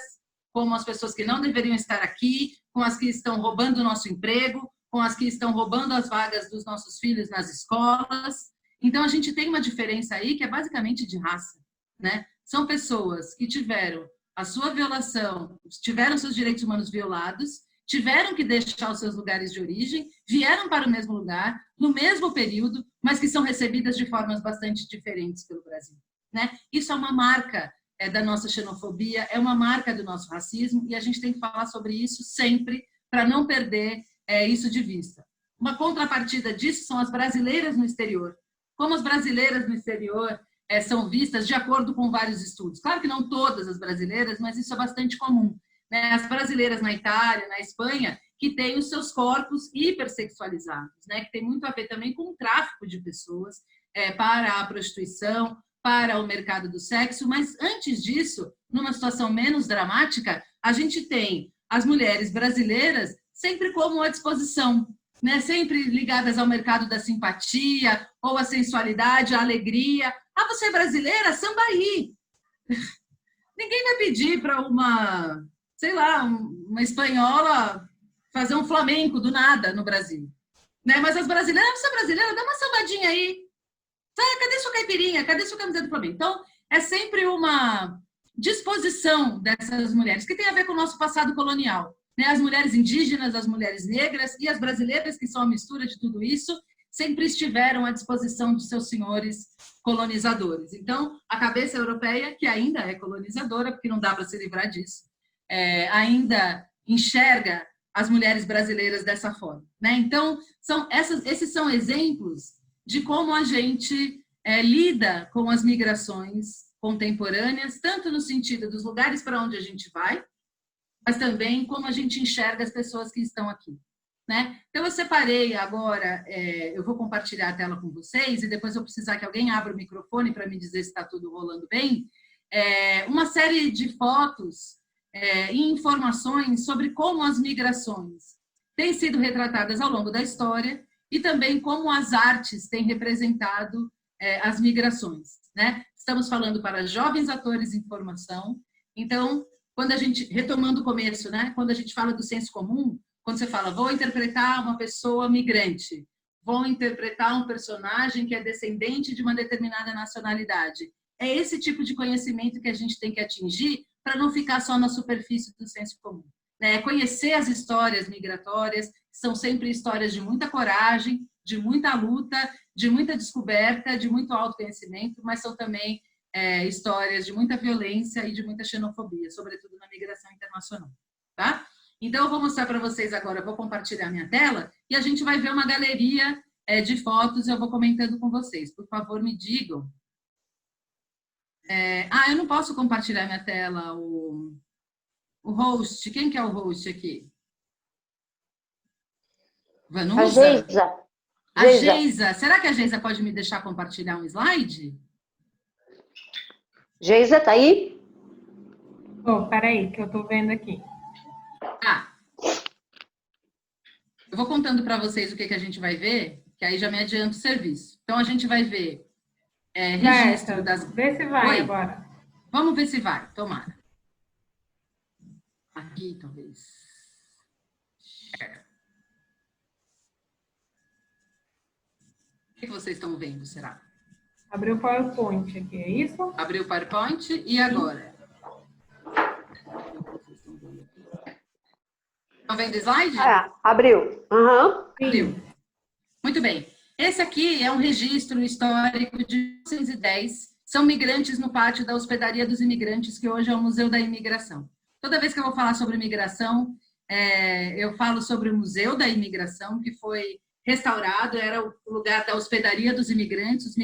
como as pessoas que não deveriam estar aqui, com as que estão roubando o nosso emprego, com as que estão roubando as vagas dos nossos filhos nas escolas. Então, a gente tem uma diferença aí que é basicamente de raça, né? São pessoas que tiveram a sua violação, tiveram seus direitos humanos violados, tiveram que deixar os seus lugares de origem, vieram para o mesmo lugar, no mesmo período, mas que são recebidas de formas bastante diferentes pelo Brasil, né? Isso é uma marca da nossa xenofobia, é uma marca do nosso racismo, e a gente tem que falar sobre isso sempre para não perder isso de vista. Uma contrapartida disso são as brasileiras no exterior. Como as brasileiras no exterior são vistas de acordo com vários estudos. Claro que não todas as brasileiras, mas isso é bastante comum, né? As brasileiras na Itália, na Espanha, que têm os seus corpos hipersexualizados, né? Que tem muito a ver também com o tráfico de pessoas para a prostituição, para o mercado do sexo, mas antes disso, numa situação menos dramática, a gente tem as mulheres brasileiras sempre como à disposição, né? Sempre ligadas ao mercado da simpatia, ou à sensualidade, à alegria. Ah, você é brasileira? Samba aí! Ninguém vai pedir para uma, sei lá, uma espanhola fazer um flamenco do nada no Brasil, né? Mas as brasileiras, você é brasileira? Dá uma sambadinha aí. Cadê sua caipirinha? Cadê sua camiseta do Flamengo? Então, é sempre uma disposição dessas mulheres, que tem a ver com o nosso passado colonial, né? As mulheres indígenas, as mulheres negras e as brasileiras, que são a mistura de tudo isso, sempre estiveram à disposição de seus senhores colonizadores. Então, a cabeça europeia, que ainda é colonizadora, porque não dá para se livrar disso, ainda enxerga as mulheres brasileiras dessa forma, né? Então, esses são exemplos de como a gente lida com as migrações contemporâneas, tanto no sentido dos lugares para onde a gente vai, mas também como a gente enxerga as pessoas que estão aqui. né? Então, eu separei agora, eu vou compartilhar a tela com vocês e depois eu precisar que alguém abra o microfone para me dizer se está tudo rolando bem. Uma série de fotos e informações sobre como as migrações têm sido retratadas ao longo da história e também como as artes têm representado as migrações, né? Estamos falando para jovens atores em formação. Então, quando a gente, retomando o começo, né? Quando a gente fala do senso comum, quando você fala, vou interpretar uma pessoa migrante, vou interpretar um personagem que é descendente de uma determinada nacionalidade. É esse tipo de conhecimento que a gente tem que atingir para não ficar só na superfície do senso comum. Né? Conhecer as histórias migratórias, são sempre histórias de muita coragem, de muita luta, de muita descoberta, de muito autoconhecimento, mas são também histórias de muita violência e de muita xenofobia, sobretudo na migração internacional. Tá? Então, eu vou mostrar para vocês agora, vou compartilhar minha tela e a gente vai ver uma galeria de fotos e eu vou comentando com vocês. Por favor, me digam. Eu não posso compartilhar minha tela, o host. Quem que é o host aqui? Vanusa? A Geisa. A Geisa. Será que a Geisa pode me deixar compartilhar um slide? Geisa, tá aí? Peraí, que eu tô vendo aqui. Eu vou contando para vocês o que a gente vai ver, que aí já me adianta o serviço. Então, a gente vai ver registro das... Vê se vai agora. Vamos ver se vai, tomara. Aqui, talvez. O que vocês estão vendo, será? Abriu o PowerPoint aqui, é isso? Abriu o PowerPoint e agora? Estão vendo o slide? Abriu. Abriu. Muito bem. Esse aqui é um registro histórico de 1910. São migrantes no pátio da Hospedaria dos Imigrantes, que hoje é o Museu da Imigração. Toda vez que eu vou falar sobre imigração, eu falo sobre o Museu da Imigração, que foi restaurado, era o lugar da Hospedaria dos Imigrantes.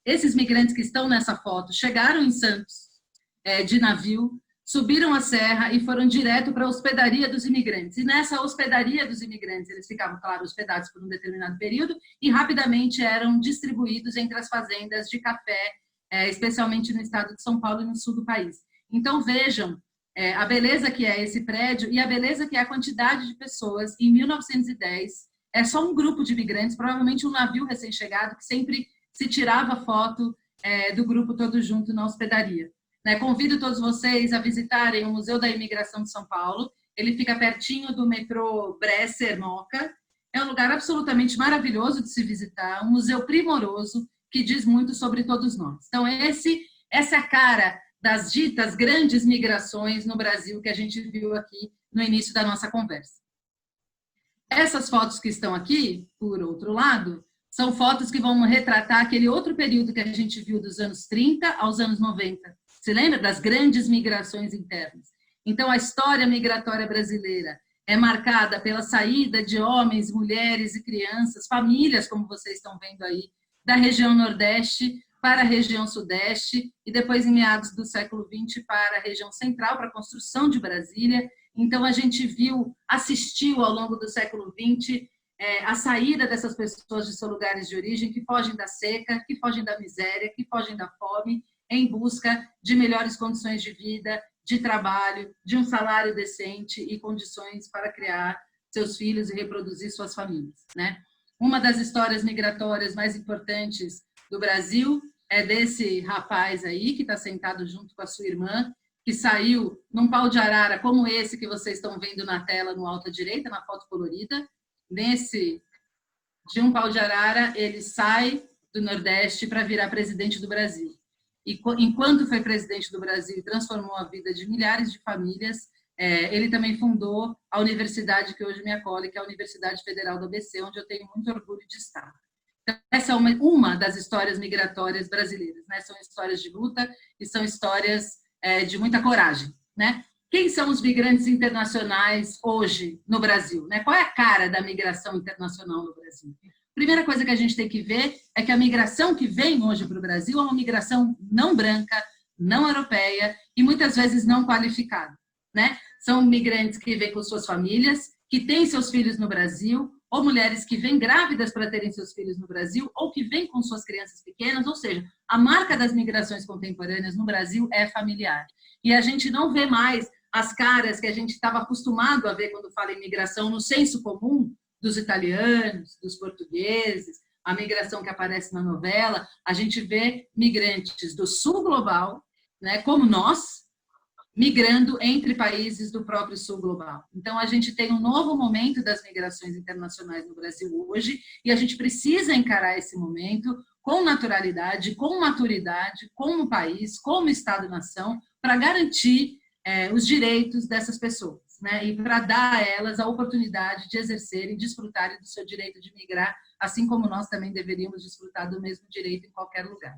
Esses migrantes que estão nessa foto chegaram em Santos de navio, subiram a serra e foram direto para a Hospedaria dos Imigrantes. E nessa Hospedaria dos Imigrantes, eles ficavam, claro, hospedados por um determinado período e rapidamente eram distribuídos entre as fazendas de café, especialmente no estado de São Paulo e no sul do país. Então, vejam a beleza que é esse prédio e a beleza que é a quantidade de pessoas. Em 1910, é só um grupo de imigrantes, provavelmente um navio recém-chegado, que sempre se tirava foto do grupo todo junto na hospedaria. Convido todos vocês a visitarem o Museu da Imigração de São Paulo. Ele fica pertinho do metrô Bresser-Moca. É um lugar absolutamente maravilhoso de se visitar, um museu primoroso que diz muito sobre todos nós. Então, essa é a cara das ditas grandes migrações no Brasil que a gente viu aqui no início da nossa conversa. Essas fotos que estão aqui, por outro lado, são fotos que vão retratar aquele outro período que a gente viu dos anos 30 aos anos 90. Você lembra das grandes migrações internas? Então, a história migratória brasileira é marcada pela saída de homens, mulheres e crianças, famílias, como vocês estão vendo aí, da região Nordeste para a região Sudeste e depois, em meados do século XX, para a região Central, para a construção de Brasília. Então, a gente assistiu ao longo do século XX a saída dessas pessoas de seus lugares de origem, que fogem da seca, que fogem da miséria, que fogem da fome, em busca de melhores condições de vida, de trabalho, de um salário decente e condições para criar seus filhos e reproduzir suas famílias, né? Uma das histórias migratórias mais importantes do Brasil é desse rapaz aí, que está sentado junto com a sua irmã, que saiu num pau de arara como esse que vocês estão vendo na tela, no alto à direita, na foto colorida. De um pau de arara, ele sai do Nordeste para virar presidente do Brasil. E enquanto foi presidente do Brasil e transformou a vida de milhares de famílias, ele também fundou a universidade que hoje me acolhe, que é a Universidade Federal do ABC, onde eu tenho muito orgulho de estar. Então, essa é uma das histórias migratórias brasileiras, né? São histórias de luta e são histórias de muita coragem, né? Quem são os migrantes internacionais hoje no Brasil, né? Qual é a cara da migração internacional no Brasil? Primeira coisa que a gente tem que ver é que a migração que vem hoje para o Brasil é uma migração não branca, não europeia e muitas vezes não qualificada, né? São migrantes que vêm com suas famílias, que têm seus filhos no Brasil, ou mulheres que vêm grávidas para terem seus filhos no Brasil, ou que vêm com suas crianças pequenas, ou seja, a marca das migrações contemporâneas no Brasil é familiar. E a gente não vê mais as caras que a gente estava acostumado a ver quando fala em migração no senso comum dos italianos, dos portugueses, a migração que aparece na novela, a gente vê migrantes do sul global, né, como nós, migrando entre países do próprio sul global. Então, a gente tem um novo momento das migrações internacionais no Brasil hoje e a gente precisa encarar esse momento com naturalidade, com maturidade, como país, como Estado-nação, para garantir os direitos dessas pessoas, né? E para dar a elas a oportunidade de exercerem, desfrutarem do seu direito de migrar, assim como nós também deveríamos desfrutar do mesmo direito em qualquer lugar.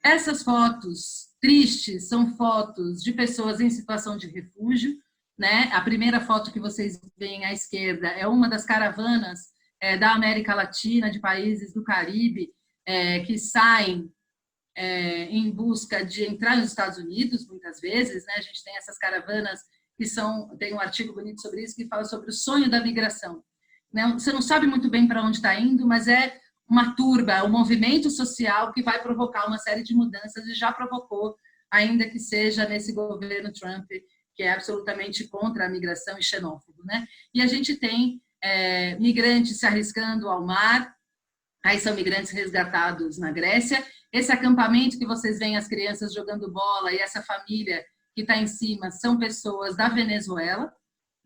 Essas fotos tristes são fotos de pessoas em situação de refúgio, né? A primeira foto que vocês veem à esquerda é uma das caravanas da América Latina, de países do Caribe, que saem em busca de entrar nos Estados Unidos, muitas vezes, né? A gente tem essas caravanas que tem um artigo bonito sobre isso, que fala sobre o sonho da migração, né? Você não sabe muito bem para onde está indo, mas é uma turba, um movimento social que vai provocar uma série de mudanças e já provocou, ainda que seja nesse governo Trump, que é absolutamente contra a migração e xenófobo, né? E a gente tem migrantes se arriscando ao mar, aí são migrantes resgatados na Grécia. Esse acampamento que vocês veem as crianças jogando bola e essa família que está em cima são pessoas da Venezuela,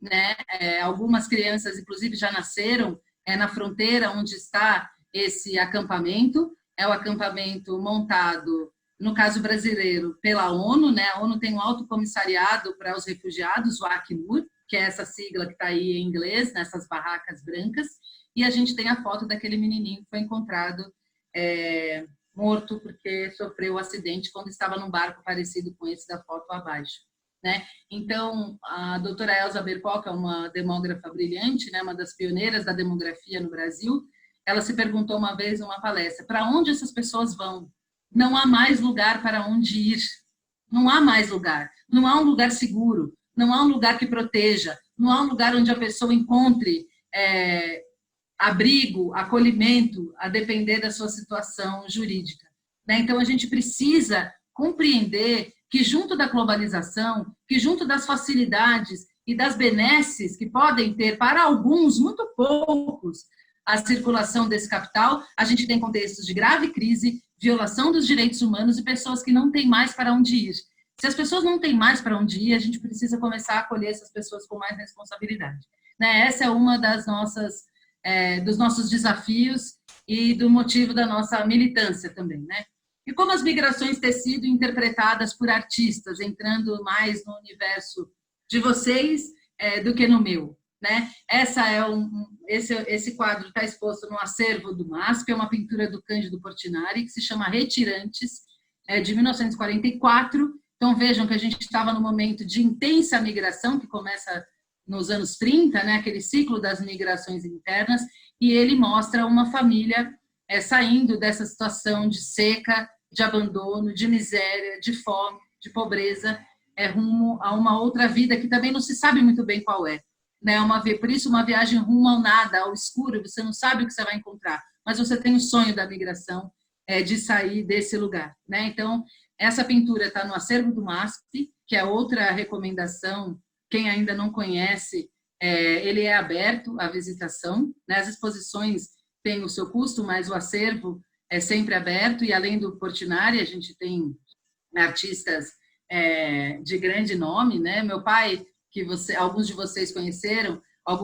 né? Algumas crianças, inclusive, já nasceram na fronteira onde está esse acampamento. É o acampamento montado, no caso brasileiro, pela ONU, né? A ONU tem um alto comissariado para os refugiados, o Acnur, que é essa sigla que está aí em inglês, nessas barracas brancas, e a gente tem a foto daquele menininho que foi encontrado morto porque sofreu um acidente quando estava num barco parecido com esse da foto abaixo, né? Então, a doutora Elza Bercock é uma demógrafa brilhante, né? Uma das pioneiras da demografia no Brasil. Ela se perguntou uma vez numa palestra, para onde essas pessoas vão? Não há mais lugar para onde ir. Não há mais lugar. Não há um lugar seguro. Não há um lugar que proteja. Não há um lugar onde a pessoa encontre abrigo, acolhimento, a depender da sua situação jurídica, né? Então, a gente precisa compreender que, junto da globalização, que junto das facilidades e das benesses que podem ter, para alguns, muito poucos, a circulação desse capital, a gente tem contextos de grave crise, violação dos direitos humanos e pessoas que não têm mais para onde ir. Se as pessoas não têm mais para onde ir, a gente precisa começar a acolher essas pessoas com mais responsabilidade, né? Essa é uma das dos nossos desafios e do motivo da nossa militância também, né? E como as migrações têm sido interpretadas por artistas, entrando mais no universo de vocês do que no meu, né? Esse quadro está exposto no acervo do MASP, é uma pintura do Cândido Portinari, que se chama Retirantes, de 1944. Então, vejam que a gente estava no momento de intensa migração, que começa nos anos 30, né, aquele ciclo das migrações internas, e ele mostra uma família saindo dessa situação de seca, de abandono, de miséria, de fome, de pobreza, rumo a uma outra vida que também não se sabe muito bem qual é, né? Por isso, uma viagem rumo ao nada, ao escuro, você não sabe o que você vai encontrar, mas você tem o sonho da migração, de sair desse lugar, né? Então, essa pintura está no acervo do MASP, que é outra recomendação. Quem ainda não conhece, ele é aberto à visitação, né? As exposições têm o seu custo, mas o acervo é sempre aberto, e além do Portinari, a gente tem artistas de grande nome, né? Meu pai, que alguns de vocês conheceram,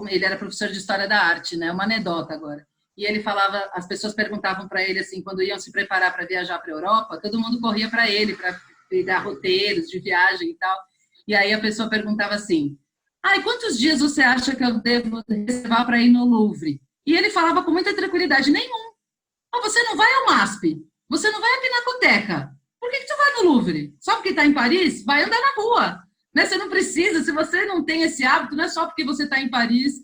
ele era professor de História da Arte, né? Uma anedota agora. E ele falava, as pessoas perguntavam para ele, assim, quando iam se preparar para viajar para a Europa, todo mundo corria para ele, para pegar roteiros de viagem e tal. E aí a pessoa perguntava assim, e quantos dias você acha que eu devo reservar para ir no Louvre? E ele falava com muita tranquilidade, nenhum. Você não vai ao MASP, você não vai à Pinacoteca. Por que você vai no Louvre? Só porque está em Paris? Vai andar na rua, né? Você não precisa, se você não tem esse hábito, não é só porque você está em Paris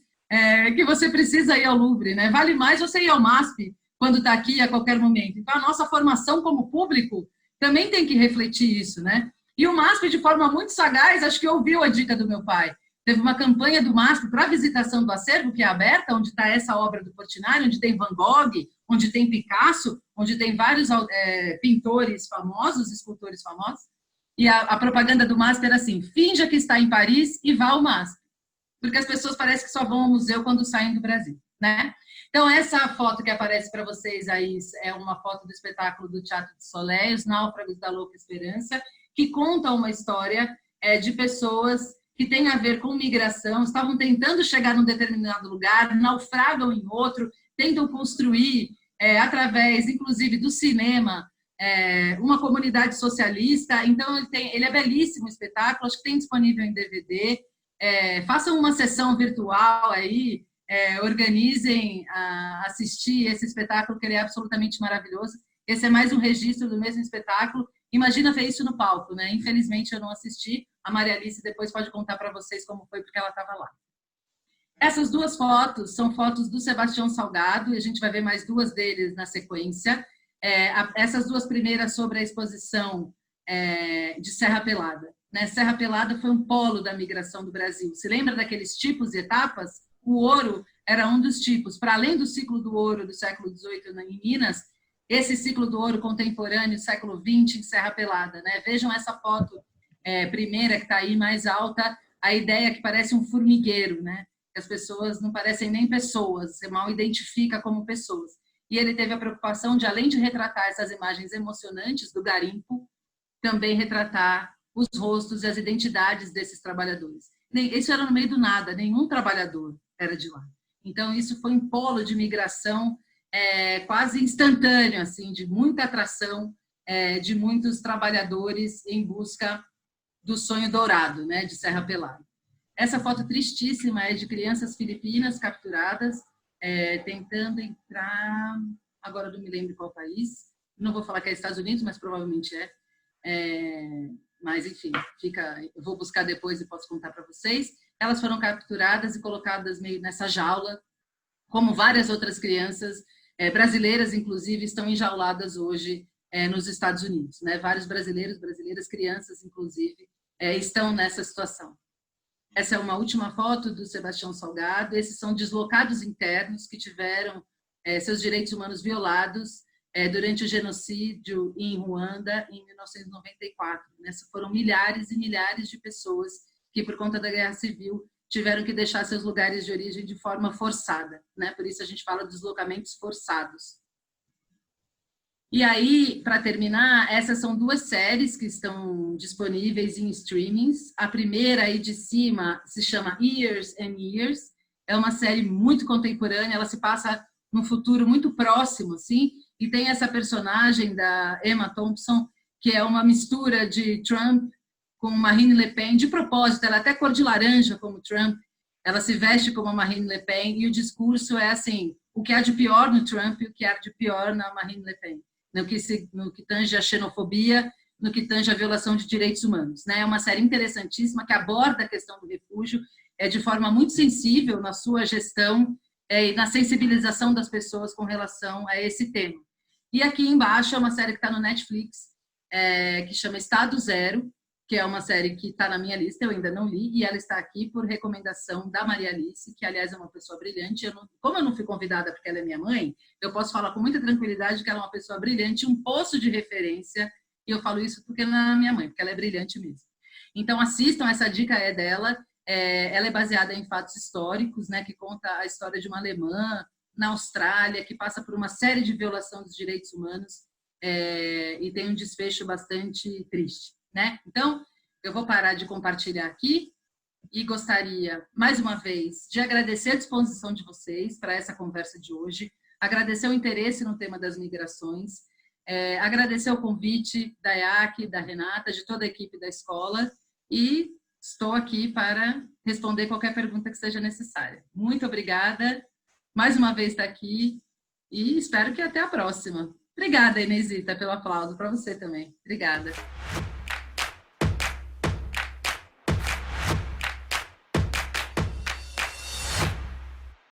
que você precisa ir ao Louvre, né? Vale mais você ir ao MASP quando está aqui a qualquer momento. Então, a nossa formação como público também tem que refletir isso, né? E o MASP, de forma muito sagaz, acho que ouviu a dica do meu pai. Teve uma campanha do MASP para a visitação do acervo, que é aberta, onde está essa obra do Portinari, onde tem Van Gogh, onde tem Picasso, onde tem vários pintores famosos, escultores famosos. E a propaganda do MASP era assim: finja que está em Paris e vá ao MASP. Porque as pessoas parecem que só vão ao museu quando saem do Brasil, né? Então, essa foto que aparece para vocês aí é uma foto do espetáculo do Teatro de Soleil, Os Náufragos da Louca Esperança, que conta uma história de pessoas que têm a ver com migração, estavam tentando chegar num determinado lugar, naufragam em outro, tentam construir, através, inclusive, do cinema, uma comunidade socialista. Então, ele é belíssimo o espetáculo, acho que tem disponível em DVD. Façam uma sessão virtual aí, organizem a assistir esse espetáculo, que ele é absolutamente maravilhoso. Esse é mais um registro do mesmo espetáculo. Imagina ver isso no palco, né? Infelizmente eu não assisti. A Maria Alice depois pode contar para vocês como foi, porque ela estava lá. Essas duas fotos são fotos do Sebastião Salgado, e a gente vai ver mais duas deles na sequência. Essas duas primeiras sobre a exposição de Serra Pelada, né? Serra Pelada foi um polo da migração do Brasil. Se lembra daqueles tipos e etapas? O ouro era um dos tipos. Para além do ciclo do ouro do século XVIII em Minas, esse ciclo do ouro contemporâneo, século XX, em Serra Pelada, né? Vejam essa foto primeira, que está aí mais alta, a ideia que parece um formigueiro, né? As pessoas não parecem nem pessoas, você mal identifica como pessoas. E ele teve a preocupação de, além de retratar essas imagens emocionantes do garimpo, também retratar os rostos e as identidades desses trabalhadores. Isso era no meio do nada, nenhum trabalhador era de lá. Então, isso foi um polo de migração quase instantâneo, assim, de muita atração de muitos trabalhadores em busca do sonho dourado, né, de Serra Pelada. Essa foto tristíssima é de crianças filipinas capturadas, tentando entrar, agora não me lembro qual país, não vou falar que é Estados Unidos, mas provavelmente mas enfim, eu vou buscar depois e posso contar para vocês. Elas foram capturadas e colocadas meio nessa jaula, como várias outras crianças brasileiras, inclusive, estão enjauladas hoje nos Estados Unidos, né? Vários brasileiros, brasileiras, crianças, inclusive, estão nessa situação. Essa é uma última foto do Sebastião Salgado. Esses são deslocados internos que tiveram seus direitos humanos violados durante o genocídio em Ruanda, em 1994. Foram milhares e milhares de pessoas que, por conta da guerra civil, tiveram que deixar seus lugares de origem de forma forçada, né? Por isso a gente fala de deslocamentos forçados. E aí, para terminar, essas são duas séries que estão disponíveis em streamings. A primeira aí de cima se chama Years and Years. É uma série muito contemporânea, ela se passa num futuro muito próximo, assim, e tem essa personagem da Emma Thompson, que é uma mistura de Trump com Marine Le Pen. De propósito, ela é até cor de laranja como Trump, ela se veste como a Marine Le Pen, e o discurso é assim, o que há de pior no Trump e o que há de pior na Marine Le Pen, no que tange a xenofobia, no que tange a violação de direitos humanos, né? É uma série interessantíssima que aborda a questão do refúgio de forma muito sensível na sua gestão e na sensibilização das pessoas com relação a esse tema. E aqui embaixo é uma série que está no Netflix, que chama Estado Zero, que é uma série que está na minha lista, eu ainda não li, e ela está aqui por recomendação da Maria Alice, que, aliás, é uma pessoa brilhante. Como eu não fui convidada porque ela é minha mãe, eu posso falar com muita tranquilidade que ela é uma pessoa brilhante, um poço de referência, e eu falo isso porque não é minha mãe, porque ela é brilhante mesmo. Então, assistam, essa dica é dela. Ela é baseada em fatos históricos, né, que conta a história de uma alemã na Austrália, que passa por uma série de violação dos direitos humanos, e tem um desfecho bastante triste, né? Então, eu vou parar de compartilhar aqui e gostaria, mais uma vez, de agradecer a disposição de vocês para essa conversa de hoje, agradecer o interesse no tema das migrações, agradecer o convite da EAC, da Renata, de toda a equipe da escola, e estou aqui para responder qualquer pergunta que seja necessária. Muito obrigada, mais uma vez estar aqui, e espero que até a próxima. Obrigada, Inesita, pelo aplauso, para você também. Obrigada.